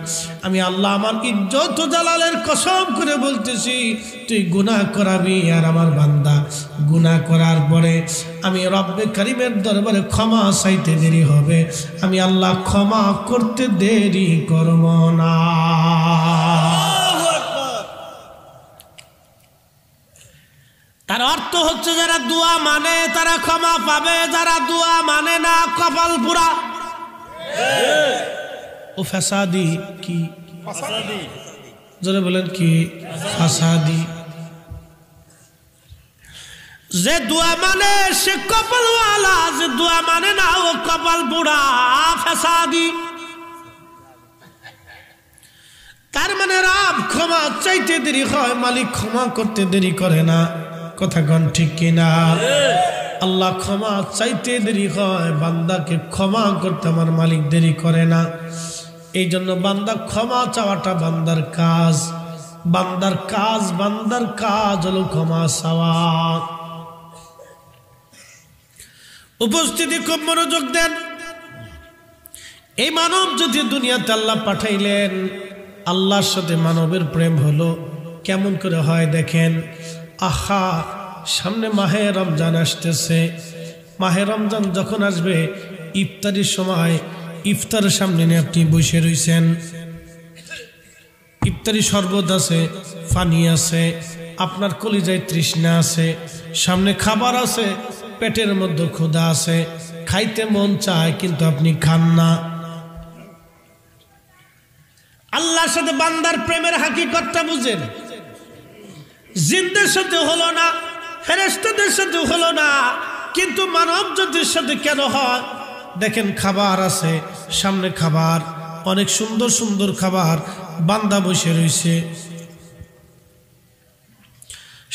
আমি আল্লাহ আমার ইজ্জত জালালের কসম করে বলতেছি, তুই গুনাহ করাবি আর আমার বান্দা গুনাহ করার পরে আমি রব্বে কারিমের দরবারে ক্ষমা চাইতে দেরি হবে, আমি আল্লাহ ক্ষমা করতে দেরি করব না। তার অর্থ হচ্ছে যারা দোয়া মানে তারা ক্ষমা পাবে, যারা দোয়া মানে না কপাল পুরা। ও ফাসাদি কি জোরে বলেন কি ফাসাদি? যে দোয়া মানে সে কপালওয়ালা, যে দোয়া মানে না ও কপাল পুরা ফাসাদি। তার মানে রব ক্ষমা চাইতে দেরি হয়, মালিক ক্ষমা করতে দেরি করে না। কথা কন ঠিক কিনা? আল্লাহ ক্ষমা চাইতে দেরি হয়, বান্দাকে ক্ষমা করতে আমার মালিক দেরি করে না। এই জন্য বান্দা ক্ষমা চাওয়াটা বান্দার কাজ, বান্দার কাজ, বান্দার কাজ হলো ক্ষমা চাওয়া। উপস্থিতি খুব মনোযোগ দেন। এই মানব যদি দুনিয়াতে আল্লাহ পাঠাইলেন, আল্লাহর সাথে মানবের প্রেম হলো কেমন করে হয় দেখেন। আহা সামনে মাহে রমজান আসতেছে, মাহে রমজান যখন আসবে ইফতারির সময় ইফতারের সামনে নিয়ে আপনি বসে রয়েছেন, ইফতারি শরবত আছে, পানি আছে, আপনার কলিজায় তৃষ্ণা আছে, সামনে খাবার আছে, পেটের মধ্যে ক্ষুধা আছে, খাইতে মন চায় কিন্তু আপনি খান না। আল্লাহর সাথে বান্দার প্রেমের হাকিকতটা বুঝেন। জিনদের সাথে হলো না, ফেরেশতাদের সাথে হলো না, কিন্তু মানব জাতির সাথে কেন হয় দেখেন। খাবার আছে সামনে, খাবার অনেক সুন্দর সুন্দর খাবার, বান্দা বসে রয়েছে,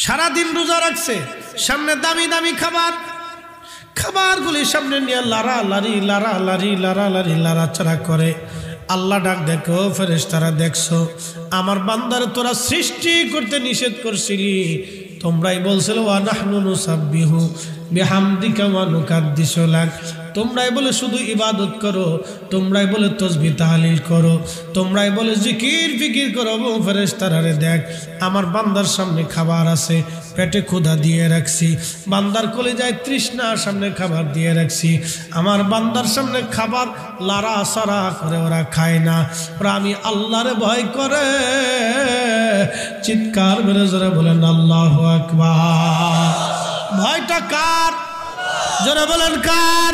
সারাদিন রোজা রাখছে, সামনে দামি দামি খাবার, খাবারগুলি সামনে নিয়ে লাড়ালাড়ি লাড়ালাড়ি লাড়ালাড়ি লাড়াচাড়া করে। আল্লাহ ডাক দেখো ফেরেশতারা, দেখছো আমার বান্দারে তোরা সৃষ্টি করতে নিষেধ করছিলি, তোমরাই বলছিল ওয়া নাহনু নুসাব্বিহু বিহামদিকা ওয়া নুকাদ্দিসু লাক, তোমরাই বলে শুধু ইবাদত করো, তোমরাই বলে তাসবিহ তাহলিল করো, তোমরাই বলে জিকির ফিকির করো। ফেরেশতারা দেখ আমার বান্দার সামনে খাবার আছে, পেটে ক্ষুধা দিয়ে রাখছি, বান্দার কলিজায় তৃষ্ণার সামনে খাবার দিয়ে রাখছি, আমার বান্দার সামনে খাবার লাড়া সারা করে ওরা খায় না, ওরা আমি আল্লাহরে ভয় করে। চিৎকার মেরে জোরে বলেন আল্লাহু আকবার। ভয়টা কার? জোরে বলেন কার?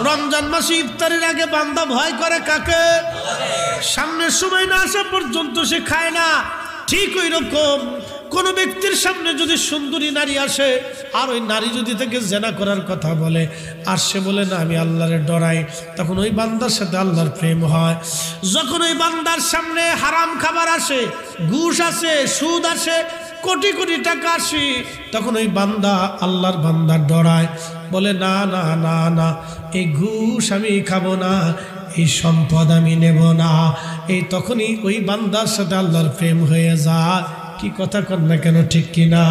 রমজান মাসে ইফতারের আগে বান্দা ভয় করে কাকে? সামনের সময় না আসা পর্যন্ত সে খায় না। ঠিক ওই রকম কোন ব্যক্তির সামনে যদি সুন্দরী নারী আসে আর ওই নারী যদি তাকে জেনা করার কথা বলে আর সে বলে না আমি আল্লাহরে ডরাই, তখন ওই বান্দার সাথে আল্লাহর প্রেম হয়। যখন ওই বান্দার সামনে হারাম খাবার আসে, ঘুষ আসে, সুদ আসে, কোটি কোটি টাকা আসে, তখন ওই বান্দা আল্লাহর বান্দার ডরায়, বলে না না না না এই ঘুষ আমি খাবো না, এই সম্পদ আমি নেব না। এই তখনই ওই বান্দার সাথে আল্লাহর প্রেম হয়ে যায়। কি কথা কর না কেন, ঠিক কিনা?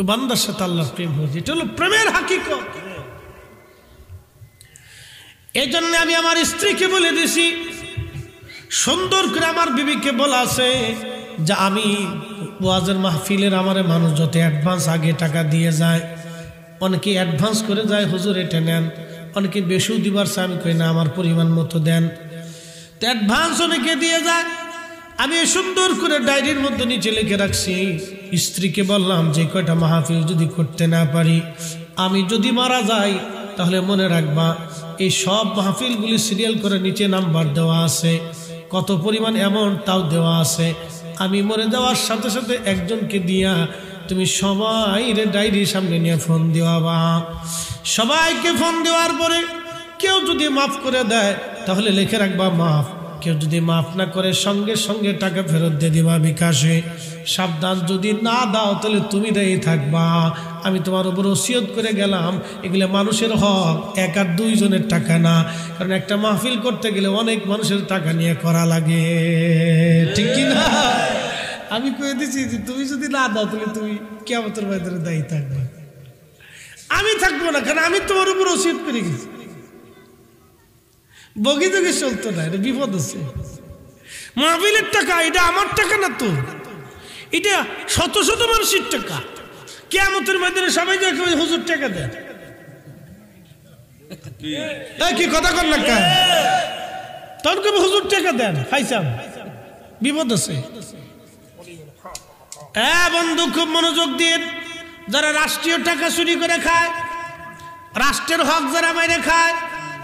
বান্দার সাথে আল্লাহর প্রেম হয়েছে, এটা হলো প্রেমের হাকিকত। এই জন্য আমি আমার স্ত্রীকে বলে দিছি, সুন্দর করে আমার বিবিকে বলা আছে যে আমি ওয়াজের মাহফিলের আমারে মানুষ যত অ্যাডভান্স আগে টাকা দিয়ে যায়, অনেকে অ্যাডভান্স করে যায় হুজুর এটা নেন, অনেকে বেশিও দিবার চায়, আমি কই না আমার পরিমাণ মতো দেন। তো অ্যাডভান্স অনেকে দিয়ে যায়, আমি সুন্দর করে ডায়েরির মধ্যে নিচে লিখে রাখছি। স্ত্রীকে বললাম যে কয়টা মাহফিল যদি করতে না পারি, আমি যদি মারা যাই তাহলে মনে রাখবা এই সব মাহফিলগুলি সিরিয়াল করে নিচে নাম্বার দেওয়া আছে, কত পরিমাণ অ্যামাউন্ট তাও দেওয়া আছে। আমি মরে যাওয়ার সাথে সাথে একজনকে দিয়া তুমি সবাই ডায়েরির সামনে নিয়ে ফোন দেওয়াবা। সবাইকে ফোন দেওয়ার পরে কেউ যদি মাফ করে দেয় তাহলে লিখে রাখবা মাফ, কেউ যদি মাফ না করে সঙ্গে সঙ্গে টাকা ফেরত দিয়ে দিবা বিকাশে। সাবধান, যদি না দাও তাহলে তুমি দায়ী থাকবা। আমি তোমার উপর ওসিয়ত করে গেলাম, এগুলো মানুষের হক, এক আর দুইজনের টাকা না। কারণ একটা মাহফিল করতে গেলে অনেক মানুষের টাকা নিয়ে করা লাগে, ঠিক কি না? আমি কয়ে দিচ্ছি যে তুমি যদি না দাও তাহলে তুমি কিয়ামতের ময়দানে দায়ী থাকবে। আমি থাকবো না, কারণ আমি তোমার উপর ওসিয়ত করে গেছি। বগি তোকে চলতো না, এটা বিপদ আছে। মাহফিলের টাকা এটা আমার টাকা না তো, এটা শত শত মানুষের টাকা। কিয়ামতের ময়দানে সবাই দেখে হুজুর টাকা দেয়, কি কথা কর না কেন? তখন কবে হুজুর টাকা দেন, খাইছাম, বিপদ আছে। হ্যাঁ বন্ধু, খুব মনোযোগ দিয়ে, যারা রাষ্ট্রীয় টাকা চুরি করে খায়, রাষ্ট্রের হক যারা মাইরে খায়,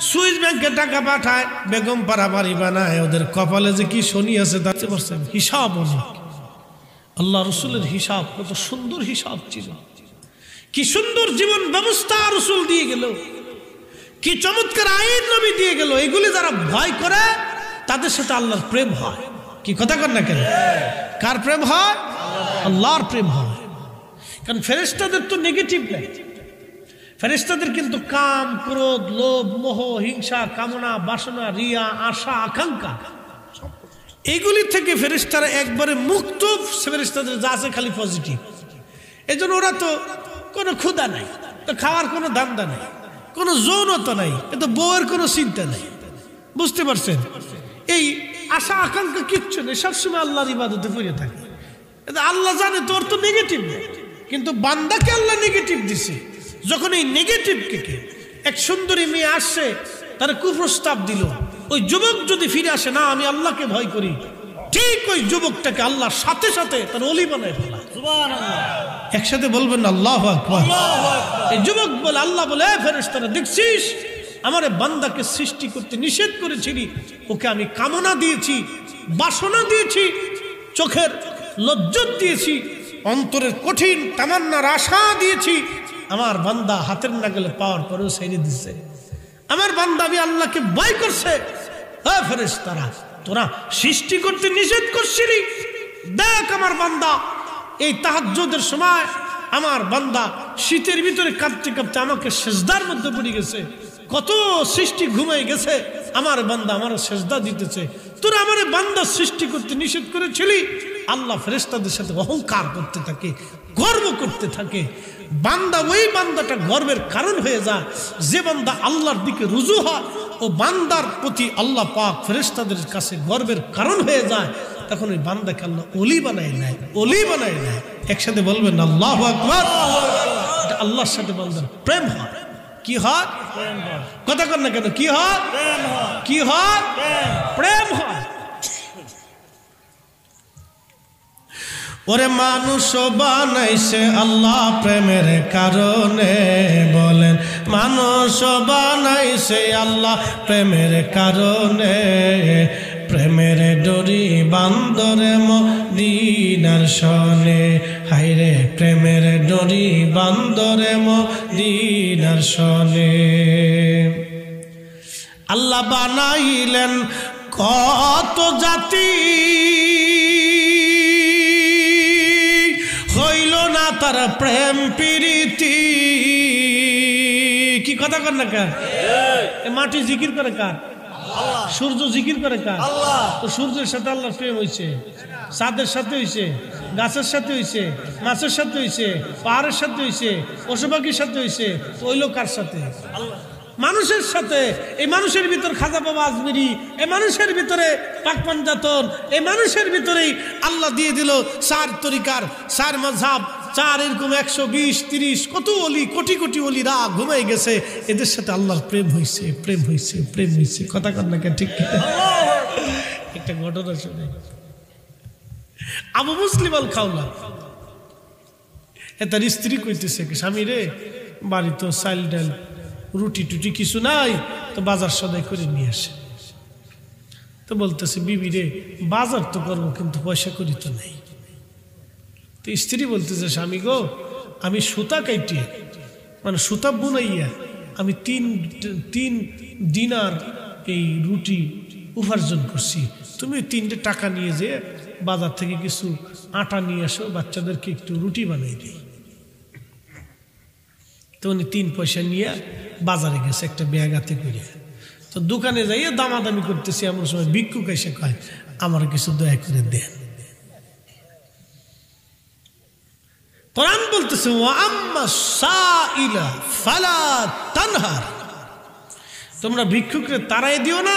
সুইস ব্যাংকে টাকা পাঠায়, বেগম পাড়া বাড়ি বানায়, ওদের কপালে যে কি শনি আছে তাতে পারছেন হিসাব অনেক। আল্লাহ রসুলের হিসাব কত সুন্দর হিসাব ছিল, কি সুন্দর জীবন ব্যবস্থা রসুল দিয়ে গেল, কি চমৎকার আইন নবী দিয়ে গেল। এগুলি যারা ভয় করে তাদের সাথে আল্লাহর প্রেম হয়। কি কথা কর না কেন? কার প্রেম হয়? আল্লাহর প্রেম হয়। কারণ ফেরেশতাদের তো নেগেটিভ নাই, ফেরেশতাদের কিন্তু কাম, ক্রোধ, লোভ, মোহ, হিংসা, কামনা, বাসনা, রিয়া, আশা, আকাঙ্ক্ষা, এইগুলি থেকে ফেরেশতারা একবারে মুক্ত। ফেরেশতাদের যা আছে খালি পজিটিভ। এই জন্য ওরা তো কোনো ক্ষুধা নাই, তো খাওয়ার কোনো ধান্দা নাই, কোনো যৌনতা নাই, তো বউয়ের কোনো চিন্তা নাই। বুঝতে পারছেন? এই আশা আকাঙ্ক্ষা কিচ্ছু নেই, সবসময় আল্লাহর ইবাদতে পড়ে থাকে। আল্লাহ জানে তোর তো নেগেটিভ নেই, কিন্তু বান্দাকে আল্লাহ নেগেটিভ দিছে। যখন এই নেগেটিভকে এক সুন্দরী মেয়ে আসছে, তার কুপ্রস্তাব দিল, ওই যুবক যদি ফিরে আসে না আমি আল্লাহকে ভয় করি, ঠিক ওই যুবকটাকে আল্লাহর সাথে সাথে তার ওলি বানায় ফেলা। সুবহানাল্লাহ, একসাথে বলবেন আল্লাহু আকবার। এই যুবক বলে, আল্লাহ বলে, ফেরেশতারা দেখছিস আমার বান্দাকে সৃষ্টি করতে নিষেধ করেছিলি, ওকে আমি কামনা দিয়েছি, বাসনা দিয়েছি, চোখের লজ্জত দিয়েছি, অন্তরের কঠিন তামান্নার আশা দিয়েছি। আমার বান্দা হাতের নাগালে পাওয়ার পরেও ছেড়ে দিচ্ছে। আমার বান্দা আমি আল্লাহকে ভয় করছে। হ্যাঁ ফেরেশতারা, তোরা সৃষ্টি করতে নিষেধ করছিলি, দেখ আমার বান্দা এই তাহাজ্জুদের সময় আমার বান্দা শীতের ভিতরে কাঁপতে কাঁপতে আমাকে সেজদার মধ্যে পড়ে গেছে। কত সৃষ্টি ঘুমাই গেছে, আমার বান্দা আমার সেজদা দিতেছে। তোরা আমার বান্দা সৃষ্টি করতে নিষেধ করেছিলি। আল্লাহ ফেরেশতাদের সাথে অহংকার করতে থাকে, গর্ব করতে থাকে। বান্দা ওই বান্দাটা গর্বের কারণ হয়ে যায় যে বান্দা আল্লাহর দিকে রুজু হয়, ও বান্দার প্রতি আল্লাহ পাক ফেরেশতাদের কাছে গর্বের কারণ হয়ে যায়। তখন ওই বান্দাকে আল্লাহ ওলি বানায় নেয়, ওলি বানায় নেয়। একসাথে বলবেন আল্লাহু আকবার। আল্লাহর সাথে বান্দার প্রেম হয়। কি হয়? কথা কর না কেন? কি হয়? কি হয়? প্রেম হয়। ওরে মানুষ বানাইছে আল্লাহ প্রেমের কারণে, বলেন মানুষ বানাইছে আল্লাহ প্রেমের কারণে। প্রেমের ডরি বান্দরে মদিনার শনে, হায়রে প্রেমের ডরি বান্দরে মদিনার শনে। আল্লাহ বানাইলেন কত জাতি, হইল না তার প্রেম প্রীতি। কি কথা কর না কার? মাটি জিকির করে কার? সূর্য জিকির করে কার? তো সূর্যের সাথে আল্লাহর প্রেম হয়েছে, চাঁদের সাথে হয়েছে, গাছের সাথে হয়েছে, মাছের সাথে হয়েছে, পাহাড়ের সাথে হয়েছে, পশু পাখির সাথে হয়েছে। ওইল কার সাথে? মানুষের সাথে। এই মানুষের ভিতর খাজা বাবা আজমিরি, এই মানুষের ভিতরে পাক পাঞ্জাতন, এই মানুষের ভিতরেই আল্লাহ দিয়ে দিল 4 তরিকার 4 মাযহাব, 4 এরকম 120, 30 কত ওলি, কোটি কোটি ওলিরা ঘুমাই গেছে। এদের সাথে আল্লাহর প্রেম হয়েছে, প্রেম হয়েছে, প্রেম হয়েছে। কথা কর না কেন? ঠিক একটা ঘটনা শুনে, আবু মুসলিম আল খাওলা, তার স্ত্রী কইতেছে, স্বামী রে বাড়ি তো চাল ডাল রুটি টুটি কিছু নাই, তো বাজার সদাই করে নিয়ে আসে। তো বলতেছে বিবি রে বাজার তো করবো কিন্তু পয়সা করি তো নেই। তো স্ত্রী বলতেছে স্বামী গো আমি সুতা কাটিয়ে মানে সুতা বুনাইয়া আমি তিন দিনার এই রুটি উপার্জন করছি, তুমি 3টে টাকা নিয়ে যে বাজার থেকে কিছু আটা নিয়ে আসো, বাচ্চাদেরকে একটু রুটি বানিয়ে দিই। তো উনি 3 পয়সা নিয়ে বাজারে গেছে একটা ব্যাগ হাতে করে। তো দোকানে যাইয়ে দামাদামি করতেছি, এমন সময় ভিক্ষুক এসে কয় আমার কিছু দয়া করে দেন। কোরআন বলতেছে ওয়া আম্মা সাইলা ফালা তানহার, তোমরা ভিক্ষুকরে তাড়াই দিও না,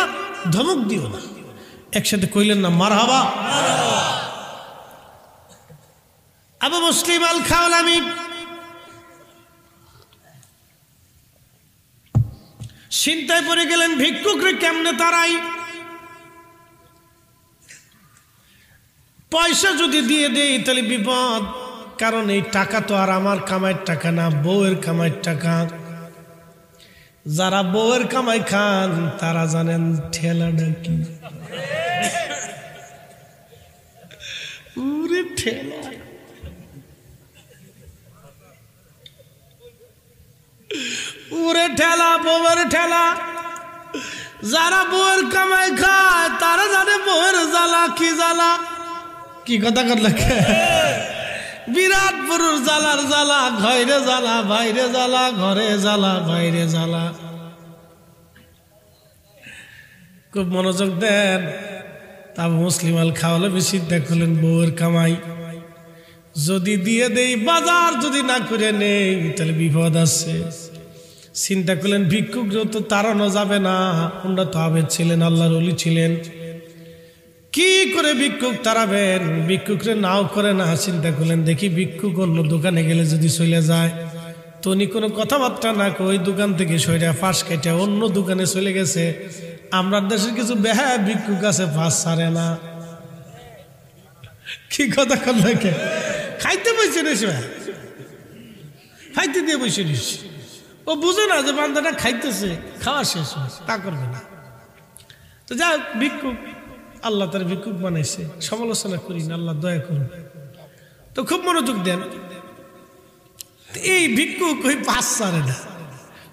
ধমক দিও না। একসাথে কইলেন না মারহাবা। আবু মুসলিম আল খাওলামি চিন্তায় পড়ে গেলেন ভিক্ষুকরে কেমনে তাড়াই। পয়সা যদি দিয়ে দেই তাহলে বিপদ, কারণ এই টাকা তো আর আমার কামাইয়ের টাকা না, বউয়ের কামাইয়ের টাকা। যারা বউয়ের কামাই খান তারা জানেন ঠেলাটা কি। পুরে ঠেলা, পুরে ঠেলা, বউয়ের ঠেলা। যারা বউয়ের কামাই খায় তারা জানে বউয়ের জ্বালা কি জ্বালা। কি কথা করলে বিরাট পুরুষ জ্বালার জ্বালা, ঘরে জ্বালা বাইরে জ্বালা, ঘরে জ্বালা বাইরে জ্বালা। খুব মনোযোগ দেন। আবু মুসলিম আল খাওয়ালামি চিন্তা করলেন বউয়ের কামাই যদি দিয়ে দেই, বাজার যদি না করে নেই তাহলে বিপদ আছে। চিন্তা করলেন ভিক্ষুক তো তাড়ানো যাবে না, ওনারা তো আবেদ ছিলেন, আল্লাহর ওলি ছিলেন, কি করে ভিক্ষুক তাড়াবেন? ভিক্ষুকরে নাও করে না। চিন্তা করলেন দেখি ভিক্ষুক অন্য দোকানে গেলে যদি চলে যায়, তো উনি কোনো কথাবার্তা না কই দোকান থেকে সইরা ফাঁস কেটে অন্য দোকানে চলে গেছে। আমরা দেশের কিছু বেহা ভিক্ষুক আছে ফাঁস ছাড়ে না। কি কথা করলে খাইতে বসে রে, খাইতে দিয়ে বসে নিস। ও বুঝে না যে বান্দাটা খাইতেছে, খাওয়া শেষ তা করবে না। তো যা ভিক্ষুক, আল্লাহ তার ভিক্ষুক বানাইছে, সমালোচনা করি না, আল্লাহ দয়া করুন। তো খুব মনোযোগ দেন। এই ভিক্ষুক ওই পাঁচ ছাড়ে না,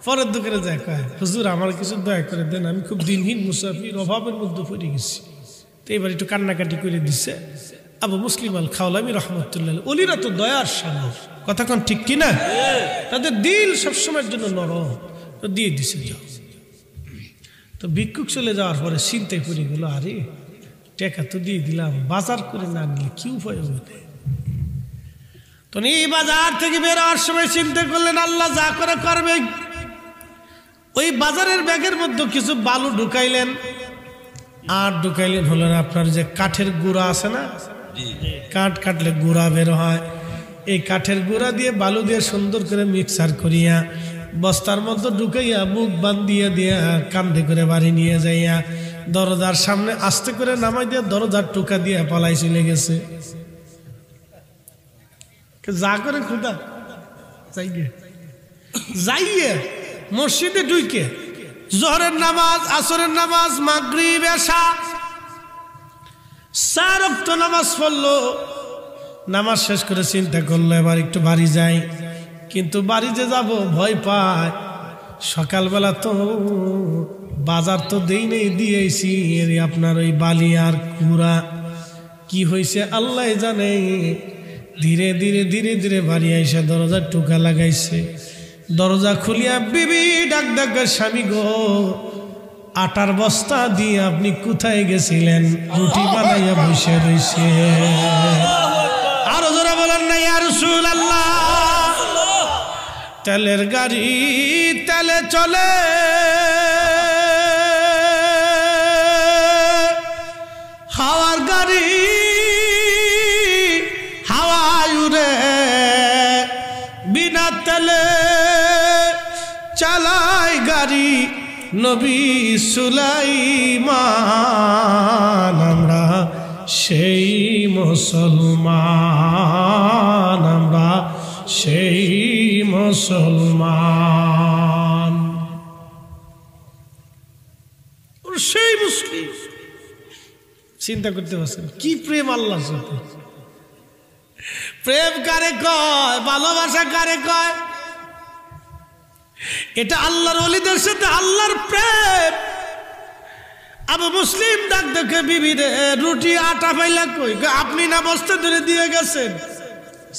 পরের দোকানে যায় কয় হুজুর আমার কিছু দয়া করে দেন, আমি খুব দিনহীন মুসাফির, অভাবের মধ্যে পড়ে গেছি। তো এবার একটু কান্নাকাটি করে দিচ্ছে আবু মুসলিম আল খাওলামি রহমতুল্লাহ। ওলিরা তো দয়ার সাগর, কথা কোন ঠিক কিনা? তাদের দিল সবসময়ের জন্য নরম, তো দিয়ে দিছে যাও। তো ভিক্ষুক চলে যাওয়ার পরে চিন্তায় পড়ে গেল, আরে টাকা তো দিয়ে দিলাম, বাজার করে না নিলে কি উপায় হবে? তো এই বাজার থেকে বের হওয়ার সময় চিন্তা করলেন আল্লাহ যা করে করবে। ওই বাজারের ব্যাগের মধ্যে কিছু বালু ঢুকাইলেন, আর ঢুকাইলেন হলেন আপনার যে কাঠের গুঁড়া আছে না, কাঠ কাটলে গুঁড়া বের হয়, এই কাঠের গুঁড়া দিয়ে বালু দিয়ে সুন্দর করে মিক্সার করিয়া বস্তার মধ্যে ঢুকাইয়া মুখ বান্ধিয়া দিয়া কান্দে করে বাড়ি নিয়ে যাইয়া দরজার সামনে আস্তে করে নামাই দিয়ে দরজার টুকা দিয়ে পালাই চলে গেছে। যা করে খুদা যাইয়ে মসজিদে ঢুকে জোহরের নামাজ, আসরের নামাজ, মাগরিব, এশা 4 ওয়াক্ত নামাজ পড়লো। নামাজ শেষ করে চিন্তা করলো এবার একটু বাড়ি যাই, কিন্তু বাড়ি যে যাব ভয় পায়। সকালবেলা তো বাজার তো দেই নেই, দিয়েছি আপনার ওই বালি আর কুড়া, কি হয়েছে আল্লাহ জানে। ধীরে ধীরে ধীরে ধীরে বাড়ি আইসা দরজার টুকা লাগাইছে। দরজা খুলিয়া বিবি ডাক ডাক, স্বামী গো আটার বস্তা দিয়ে আপনি কোথায় গেছিলেন? রুটি বানাইয়া বসে রয়েছে। আরো জোরে বলেন না ইয়া রাসূলুল্লাহ। তেলের গাড়ি তেলে চলে, হাওয়ার গাড়ি হাওয়ায় উড়ে, বিনা তেলে চালাই গাড়ি নবী সুলাইমান। আমরা সেই মুসলমান, আমরা সেই মুসলমান, সেই মুসলিম। চিন্তা করতে পারছেন কি প্রেম আল্লাহর সাথে? প্রেম কারে কয়, ভালোবাসা কারে কয়? এটা আল্লাহর ওলিদের সাথে আল্লাহর প্রেম। আবু মুসলিম ডাক দেখে বিবি রে, রুটি আটা পাইলা কই? আপনি না বস্তা ধরে দিয়ে গেছেন।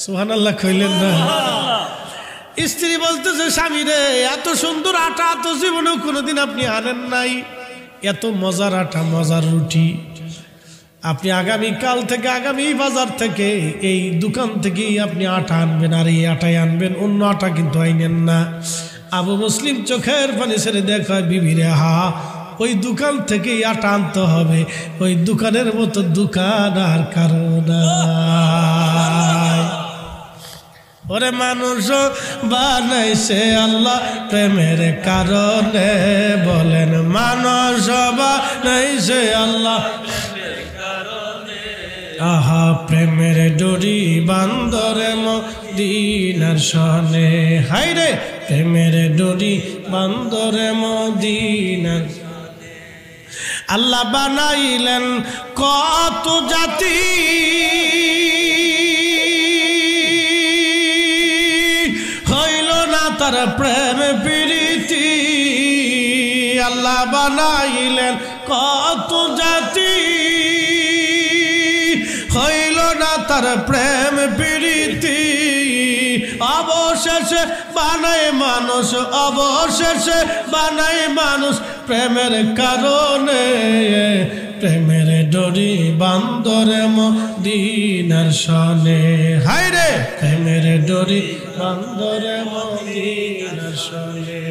সুবহানাল্লাহ কইলেন না? স্ত্রী বলতেছে স্বামী রে, এত সুন্দর আটা তো জীবনেও কোনোদিন আপনি আনেন নাই, এত মজার আটা, মজার রুটি। আপনি আগামীকাল থেকে, আগামী বাজার থেকে, এই দোকান থেকেই আপনি আটা আনবেন, আর এই আটাই আনবেন, অন্য আটা কিন্তু আইনেন না। আবু মুসলিম চোখের পানি ছেড়ে দেখায় বিবিরে, হা ওই দোকান থেকেই আটা আনতে হবে, ওই দোকানের মতো দোকান আর কারণ। ওরে মানুষ বানাইছে আল্লাহ প্রেমের কারণে, বলেন মানুষ বানাইছে আল্লাহ। আহা প্রেমের ডোরি বান্দরে মদিনার সনে, হাই রে প্রেমের ডোরি বান্দরে মদিনার। আল্লাহ বানাইলেন কত জাতি, হইল না তার প্রেম প্রীতি। আল্লাহ বানাইলেন কত জাতি, হইল না তার প্রেম প্রীতি। অবশেষে বানায় মানুষ, অবশেষে বানায় মানুষ প্রেমের কারণে। প্রেমের ডোরি বান্দরে মদিনার সনে, হাই রে প্রেমের ডোরি বান্দরে মদিনার সনে।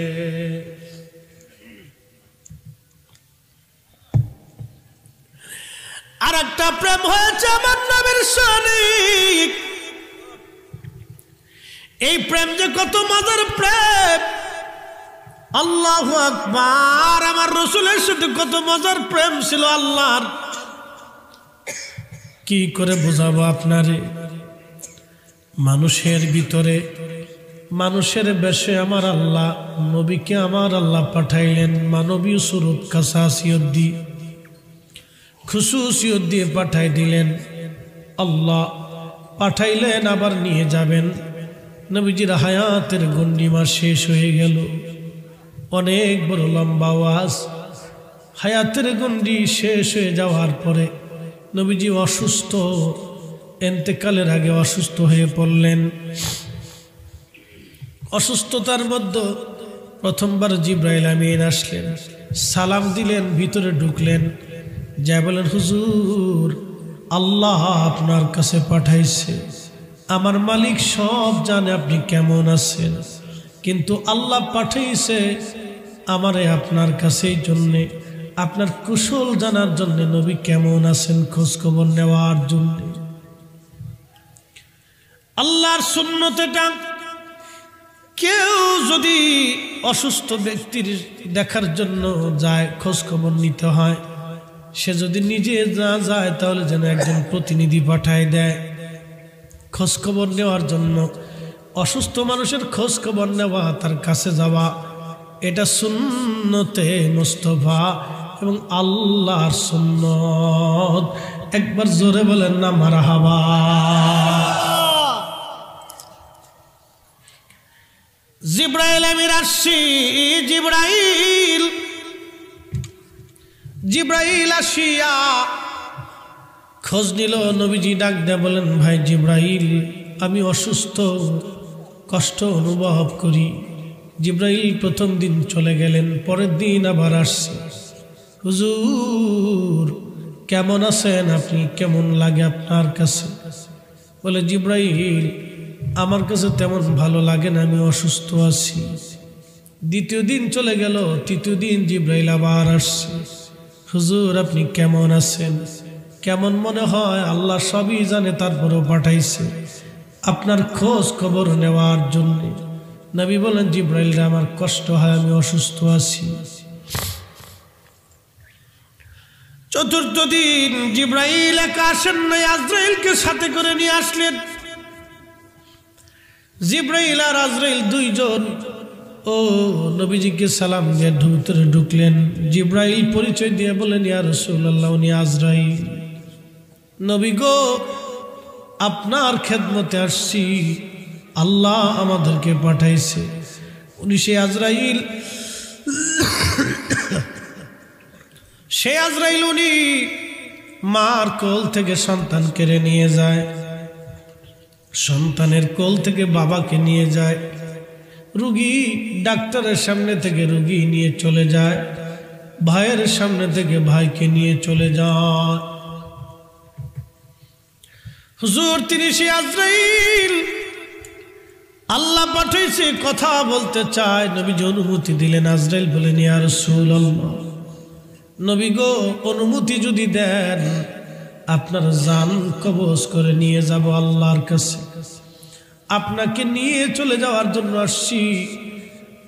আর একটা প্রেম হয়েছে আমার নবীর সনিক। এই প্রেম যে কত মজার প্রেম, আল্লাহু আকবার। আমার রাসূলের সাথে কত মজার প্রেম ছিল আল্লাহর, কি করে বোঝাবো আপনারে? মানুষের ভিতরে, মানুষের বেশে আমার আল্লাহ নবীকে আমার আল্লাহ পাঠাইলেন, মানবীয় স্বরূপ খাসাসিয়ত দিয়ে, খুশুসিয়ত দিয়ে পাঠাই দিলেন। আল্লাহ পাঠাইলেন, আবার নিয়ে যাবেন। নবীজির হায়াতের গন্ডিমা শেষ হয়ে গেল, অনেক বড় লম্বা ওয়াজ। হায়াতের গন্ডি শেষ হয়ে যাওয়ার পরে নবীজি অসুস্থ, এন্তেকালের আগে অসুস্থ হয়ে পড়লেন। অসুস্থতার মধ্যে প্রথমবার জিব্রাইল আমিন আসলেন, সালাম দিলেন, ভিতরে ঢুকলেন, যা বলেন হুজুর আল্লাহ আপনার কাছে পাঠাইছে, আমার মালিক সব জানে আপনি কেমন আছেন, কিন্তু আল্লাহ পাঠাইছে আমারে আপনার কাছে, জন্যে আপনার কুশল জানার জন্য, নবী কেমন আছেন খোঁজ খবর নেওয়ার জন্য। আল্লাহর সুন্নতেটা কেউ যদি অসুস্থ ব্যক্তির দেখার জন্য যায়, খোঁজ খবর নিতে হয়, সে যদি নিজে না যায় তাহলে যেন একজন প্রতিনিধি পাঠায় দেয় খোঁজ খবর নেওয়ার জন্য। অসুস্থ মানুষের খোঁজ খবর নেওয়া, তার কাছে যাওয়া, এটা সুন্নতে মুস্তাফা এবং আল্লাহর সুন্নত। একবার জোরে বলেন না মারহাবা। জিব্রাইল আমির আসছি, জিব্রাইল আসিয়া খোঁজ নিল। নবীজি ডাক দেয়া বলেন, ভাই জিব্রাইল আমি অসুস্থ, কষ্ট অনুভব করি। জিব্রাইল প্রথম দিন চলে গেলেন, পরের দিন আবার আসছে, হুজুর কেমন আছেন আপনি, কেমন লাগে আপনার কাছে? বলে জিব্রাইল আমার কাছে তেমন ভালো লাগে না, আমি অসুস্থ আছি। দ্বিতীয় দিন চলে গেল, তৃতীয় দিন জিব্রাইল আবার আসছে, হুজুর আপনি কেমন আছেন, কেমন মনে হয়? আল্লাহ সবই জানে, তারপরও পাঠাইছে আপনার খোঁজ খবর নেওয়ার জন্য। নবী বলেন জিব্রাইল আমার কষ্ট হয়, আমি অসুস্থ আছি। চতুর্থ দিন জিব্রাইল একা আসেন নাই, আজরাইলকে সাথে করে নিয়ে আসলেন। জিব্রাইল আর আজরাইল দুইজন ও নবীজিকে সালাম দিয়ে ভিতরে ঢুকলেন। জিব্রাইল পরিচয় দিয়ে বলেন, ইয়া রাসূলুল্লাহ উনি আজরাইল। নবী গো আপনার খেদমতে আসছি, আল্লাহ আমাদেরকে পাঠাইছে। উনি সে আজরাইল, সে আজরাইল উনি মার কোল থেকে সন্তান কেড়ে নিয়ে যায়, সন্তানের কোল থেকে বাবাকে নিয়ে যায়, রুগী ডাক্তারের সামনে থেকে রুগী নিয়ে চলে যায়, ভাইয়ের সামনে থেকে ভাইকে নিয়ে চলে যায়। হুজুর তিনি সে আজরাইল, আল্লাহ পাঠাইছে, কথা বলতে চায়। নবীজি অনুমতি দিলেন। আজরাইল বলেন, ইয়া রাসূলুল্লাহ, নবী গো অনুমতি যদি দেন আপনার জান কবজ করে নিয়ে যাব আল্লাহর কাছে। আপনাকে নিয়ে চলে যাওয়ার জন্য আসছি।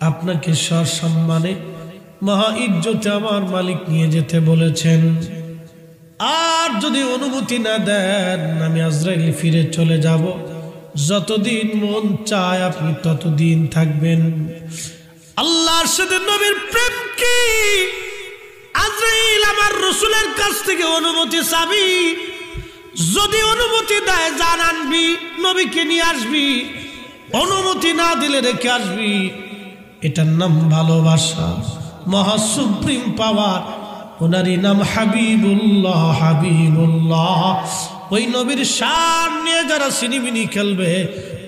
আপনাকে সসম্মানে মহা ইজ্জতে আমার মালিক নিয়ে যেতে বলেছেন। আর যদি অনুমতি না দেন আমি আজরাইল ফিরে চলে যাব। যতদিন মন চায় আপনি ততদিন থাকবেন। আল্লাহর সাথে নবীর প্রেম কি? আজরাইল আমার রাসূলের কাছ থেকে অনুমতি চাবি, যদি অনুমতি দেয় জান আনবি, নবীকে নিয়ে আসবি, অনুমতি না দিলে রেখে আসবি। এটার নাম ভালোবাসা, মহা সুপ্রিম পাওয়ার। ওনারই নাম হাবিবুল্লাহ। হাবিবুল্লাহ ওই নবীর শান নিয়ে যারা সিনিমিনি খেলবে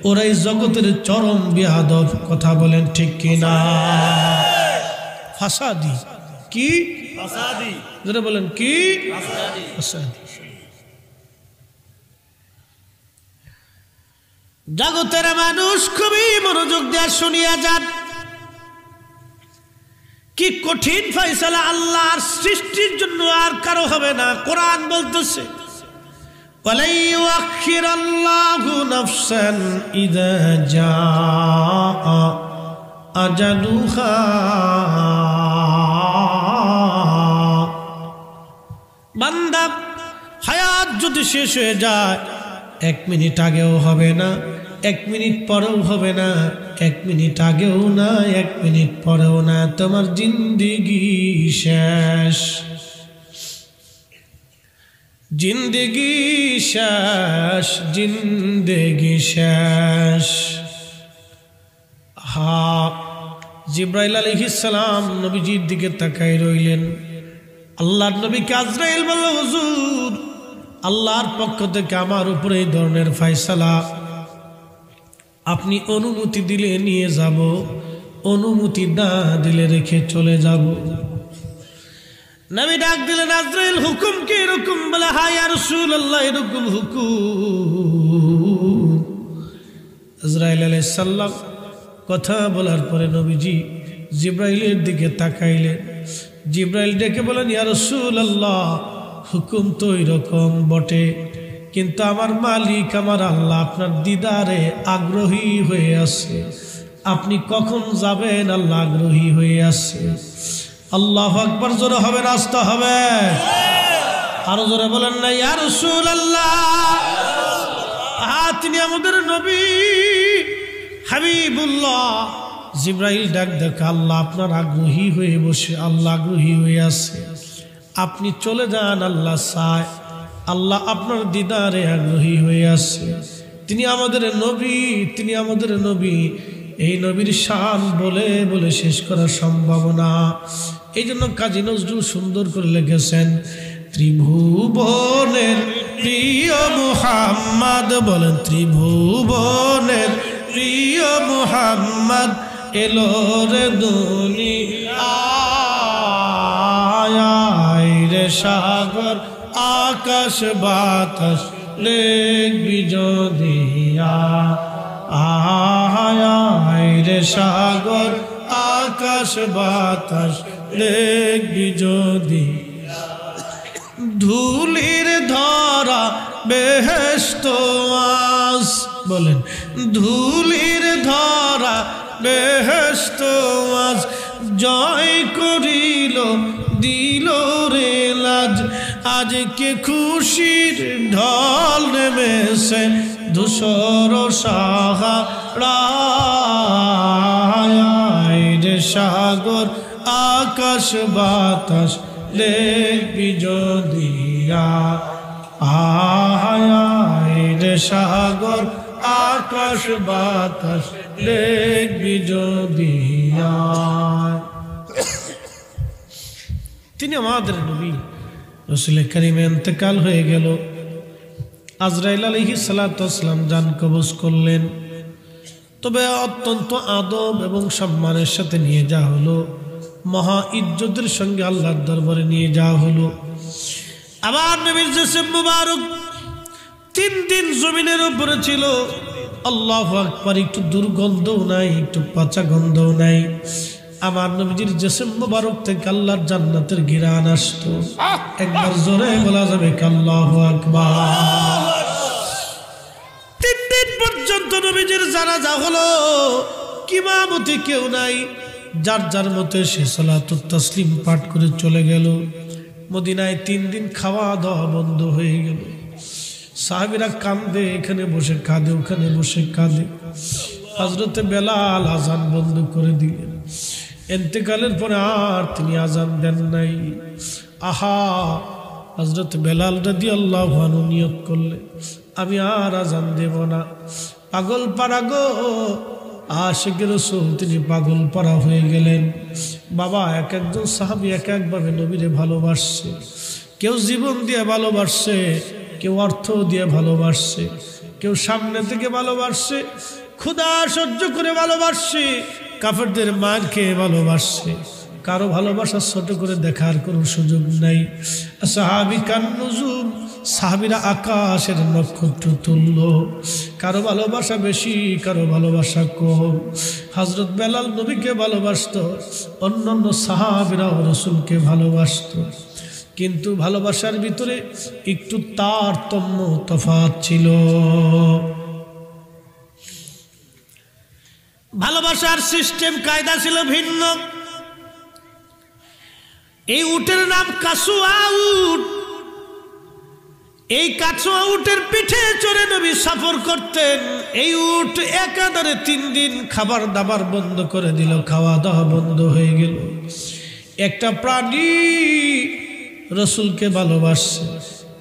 ওরাই জগতের চরম বিয়াদব। কথা বলেন ঠিক কিনা? ফাসাদি কি? ফাসাদি। যারা বলেন কি? ফাসাদি। জগতের মানুষ খুবই মনোযোগ দিয়ে শুনিয়া যান। কি কঠিন ফয়সালা আল্লাহর সৃষ্টির জন্য আর কারো হবে না। কোরআন বলতেছে, ওয়ালাই ইউআখিরাল্লাহু নাফসান ইযা জাআ আজালুহা। বান্দা হায়াত যদি শেষ হয়ে যায় 1 মিনিট আগেও হবে না, 1 মিনিট পরেও হবে না, 1 মিনিট আগেও না, 1 মিনিট পরেও না। তোমার জিন্দেগি শেষ, জিন্দেগি শেষ, জিন্দেগি শেষ। জিব্রাইল আলাইহিস সালাম নবীজির দিকে তাকাই রইলেন। আল্লাহর নবীকে আজরাইল বলল, হুজুর আল্লাহর পক্ষ থেকে আমার উপরে এই ধরনের ফয়সালা, আপনি অনুমতি দিলে নিয়ে যাব, অনুমতি না দিলে রেখে চলে যাব। নবী ডাক দিলেন, আজরাইল হুকুম কি? এরকম বলে, হ্যাঁ ইয়া রাসূলুল্লাহ এরকম হুকুম। আজরাইল আলাইহিস সালাম কথা বলার পরে নবীজি জিব্রাইলের দিকে তাকাইলেন। জিব্রাইল ডেকে বলেন, ইয়া রাসূলুল্লাহ হুকুম তো এরকম বটে, কিন্তু আমার মালিক আমার আল্লাহ আপনার দিদারে আগ্রহী হয়ে আছে। আপনি কখন যাবেন আল্লাহ আগ্রহী হয়ে আছে। আল্লাহু আকবার। জোরে হবে না আস্তে হবে? আরো জোরে বলেন না ইয়া রাসূলুল্লাহ। তিনি আমাদের নবী হাবিবুল্লাহ। জিব্রাইল ডাক দেখে, আল্লাহ আপনার আগ্রহী হয়ে বসে, আল্লাহ আগ্রহী হয়ে আছে, আপনি চলে যান। আল্লাহ চায়, আল্লাহ আপনার দিদারে আগ্রহী হয়ে আছে। তিনি আমাদের নবী, তিনি আমাদের নবী। এই নবীর শান বলে বলে শেষ করা সম্ভব না। এই জন্য কাজী নজরুল সুন্দর করে লিখেছেন, ত্রিভুবনের প্রিয় মুহাম্মদ। বলেন, ত্রিভুবনের প্রিয় মুহাম্মদ এলো রে দুনিয়ায় রে। সাগর আকাশ বাতাস লেখবি যদিয়া, আয় রে সাগর আকাশ বাতাস লেখবি যদি। ধুলির ধরা বেহেশত আজ। বলেন, ধুলির ধরা বেহেশত আজ জয় করিল দিল রে লাজ। আজকে খুশির ঢল নেমেছে ধূসর সাহারায় রে। সাগর আকাশ বাতাস লেখবি যদিয়া, আহায় সাগর আকাশ বাতাস দেখবি যদি আয়। তিনি আমাদের নবী রাসূল কারীম ইন্তেকাল হয়ে গেল। আজরাইল আলাইহিস সালাতু ওয়াস সালাম জান কবজ করলেন। তবে অত্যন্ত আদব এবং সম্মানের সাথে নিয়ে যাওয়া হলো, মহা ইজ্জতের সঙ্গে আল্লাহর দরবারে নিয়ে যাওয়া হলো। আবার নবীর জিসম মুবারক 3 দিন জমিনের উপরে ছিল। আল্লাহু আকবার, একটু দুর্গন্ধও নাই, একটু পচা গন্ধও নাই। আমার নবীজির জিসম মুবারক থেকে আল্লাহর জান্নাতের ঘিরান আসতো। একবার জোরে বলা যাবে আল্লাহু আকবার। 3 দিন পর্যন্ত নবীজির জানাজা হলো, ইমামতি কেউ নাই, যার যার মতে সে সালাতুত তাসলিম পাঠ করে চলে গেল। মদিনায় 3 দিন খাওয়া দাওয়া বন্ধ হয়ে গেল। সাহাবীরা কাঁদে, এখানে বসে কাঁদে, ওখানে বসে কাঁদে। হযরতে বেলাল আজান বন্ধ করে দিলেন। ইন্তেকালের পরে আর তিনি আজান দেন নাই। আহা, হযরত বেলাল রাদিয়াল্লাহু আনহু নিয়ত করলেন, আমি আর আজান দেব না। পাগল পারা গো আশিকে রাসূল, তিনি পাগল পারা হয়ে গেলেন। বাবা, এক একজন সাহাবী এক একভাবে নবীরে ভালোবাসছে। কেউ জীবন দিয়ে ভালোবাসছে, কেউ অর্থ দিয়ে ভালোবাসছে, কেউ সামনে থেকে ভালোবাসছে, ক্ষুধা সহ্য করে ভালোবাসছে, কাফেরদের মার খেয়ে ভালোবাসছে। কারো ভালোবাসা ছোট করে দেখার কোনো সুযোগ নাই। সাহাবী কান নুজুম, সাহাবীরা আকাশের নক্ষত্র তুল্য। কারো ভালোবাসা বেশি, কারো ভালোবাসা কম। হযরত বেলাল নবীকে ভালোবাসত, অন্যান্য সাহাবীরাও রাসূলকে ভালোবাসত, কিন্তু ভালোবাসার ভিতরে একটু তারতম্য তফাৎ ছিল। ভালোবাসার সিস্টেম কায়দা ছিল ভিন্ন। এই উটের নাম কাসুয়া উট। এই কাসুয়া উটের পিঠে চড়ে নবী সফর করতেন। এই উট একাধারে 3 দিন খাবার দাবার বন্ধ করে দিল, খাওয়া দাওয়া বন্ধ হয়ে গেল। একটা প্রাণী রাসূলকে ভালোবাসছে,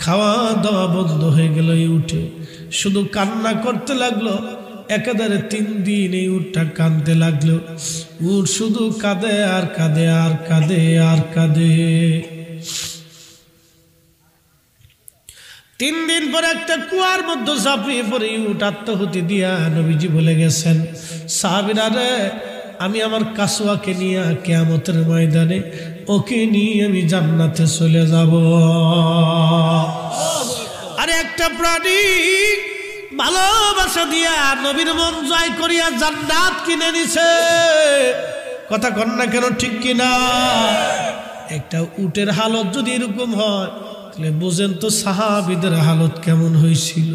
খাওয়া দাওয়া বন্ধ হয়ে গেল। এই উঠে শুধু কান্না করতে লাগলো। একাধারে 3 দিন এই উটটা কাঁদতে লাগলো। উট শুধু কাঁদে আর কাঁদে আর কাঁদে আর কাঁদে। 3 দিন পরে একটা কুয়ার মধ্যে ঝাঁপিয়ে পড়ে উট আত্মাহুতি দিয়া নবীজি বলে গেছেন, সাহাবীরা রে, আমি আমার কাসুয়াকে নিয়ে কিয়ামতের ময়দানে ওকে নিয়ে আমি জান্নাতে চলে যাব। আরে একটা প্রাণী ভালোবাসা দিয়া নবীর মন জয় করিয়া জান্নাত কিনে নিছে। কথা কন না কেন, ঠিক কিনা? একটা উটের হালত যদি এরকম হয়, তাহলে বুঝেন তো সাহাবীদের হালত কেমন হয়েছিল।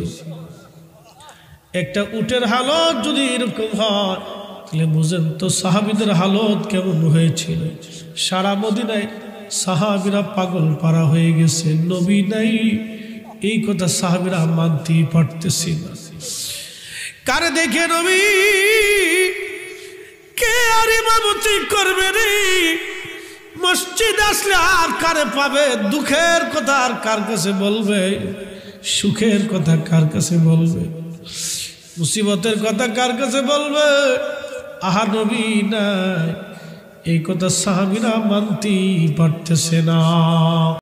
একটা উটের হালত যদি এরকম হয়, তাহলে বুঝেন তো সাহাবীদের হালত কেমন হয়েছিল। সারা মদিনায় সাহাবীরা পাগল পারা হয়ে গেছে, নবী নাই, এই কথা সাহাবীরা মানতেই পারতেছিল। কারে দেখে নবী কে আর ইমামতি করবে রে? মসজিদ আসলে আর কারে পাবে? দুঃখের কথা আর কার কাছে বলবে? সুখের কথা কার কাছে বলবে? মুসিবতের কথা কার কাছে বলবে? আহা, নবী নাই, এই কথা সাহাবীরা মানতেই পারতেছে না।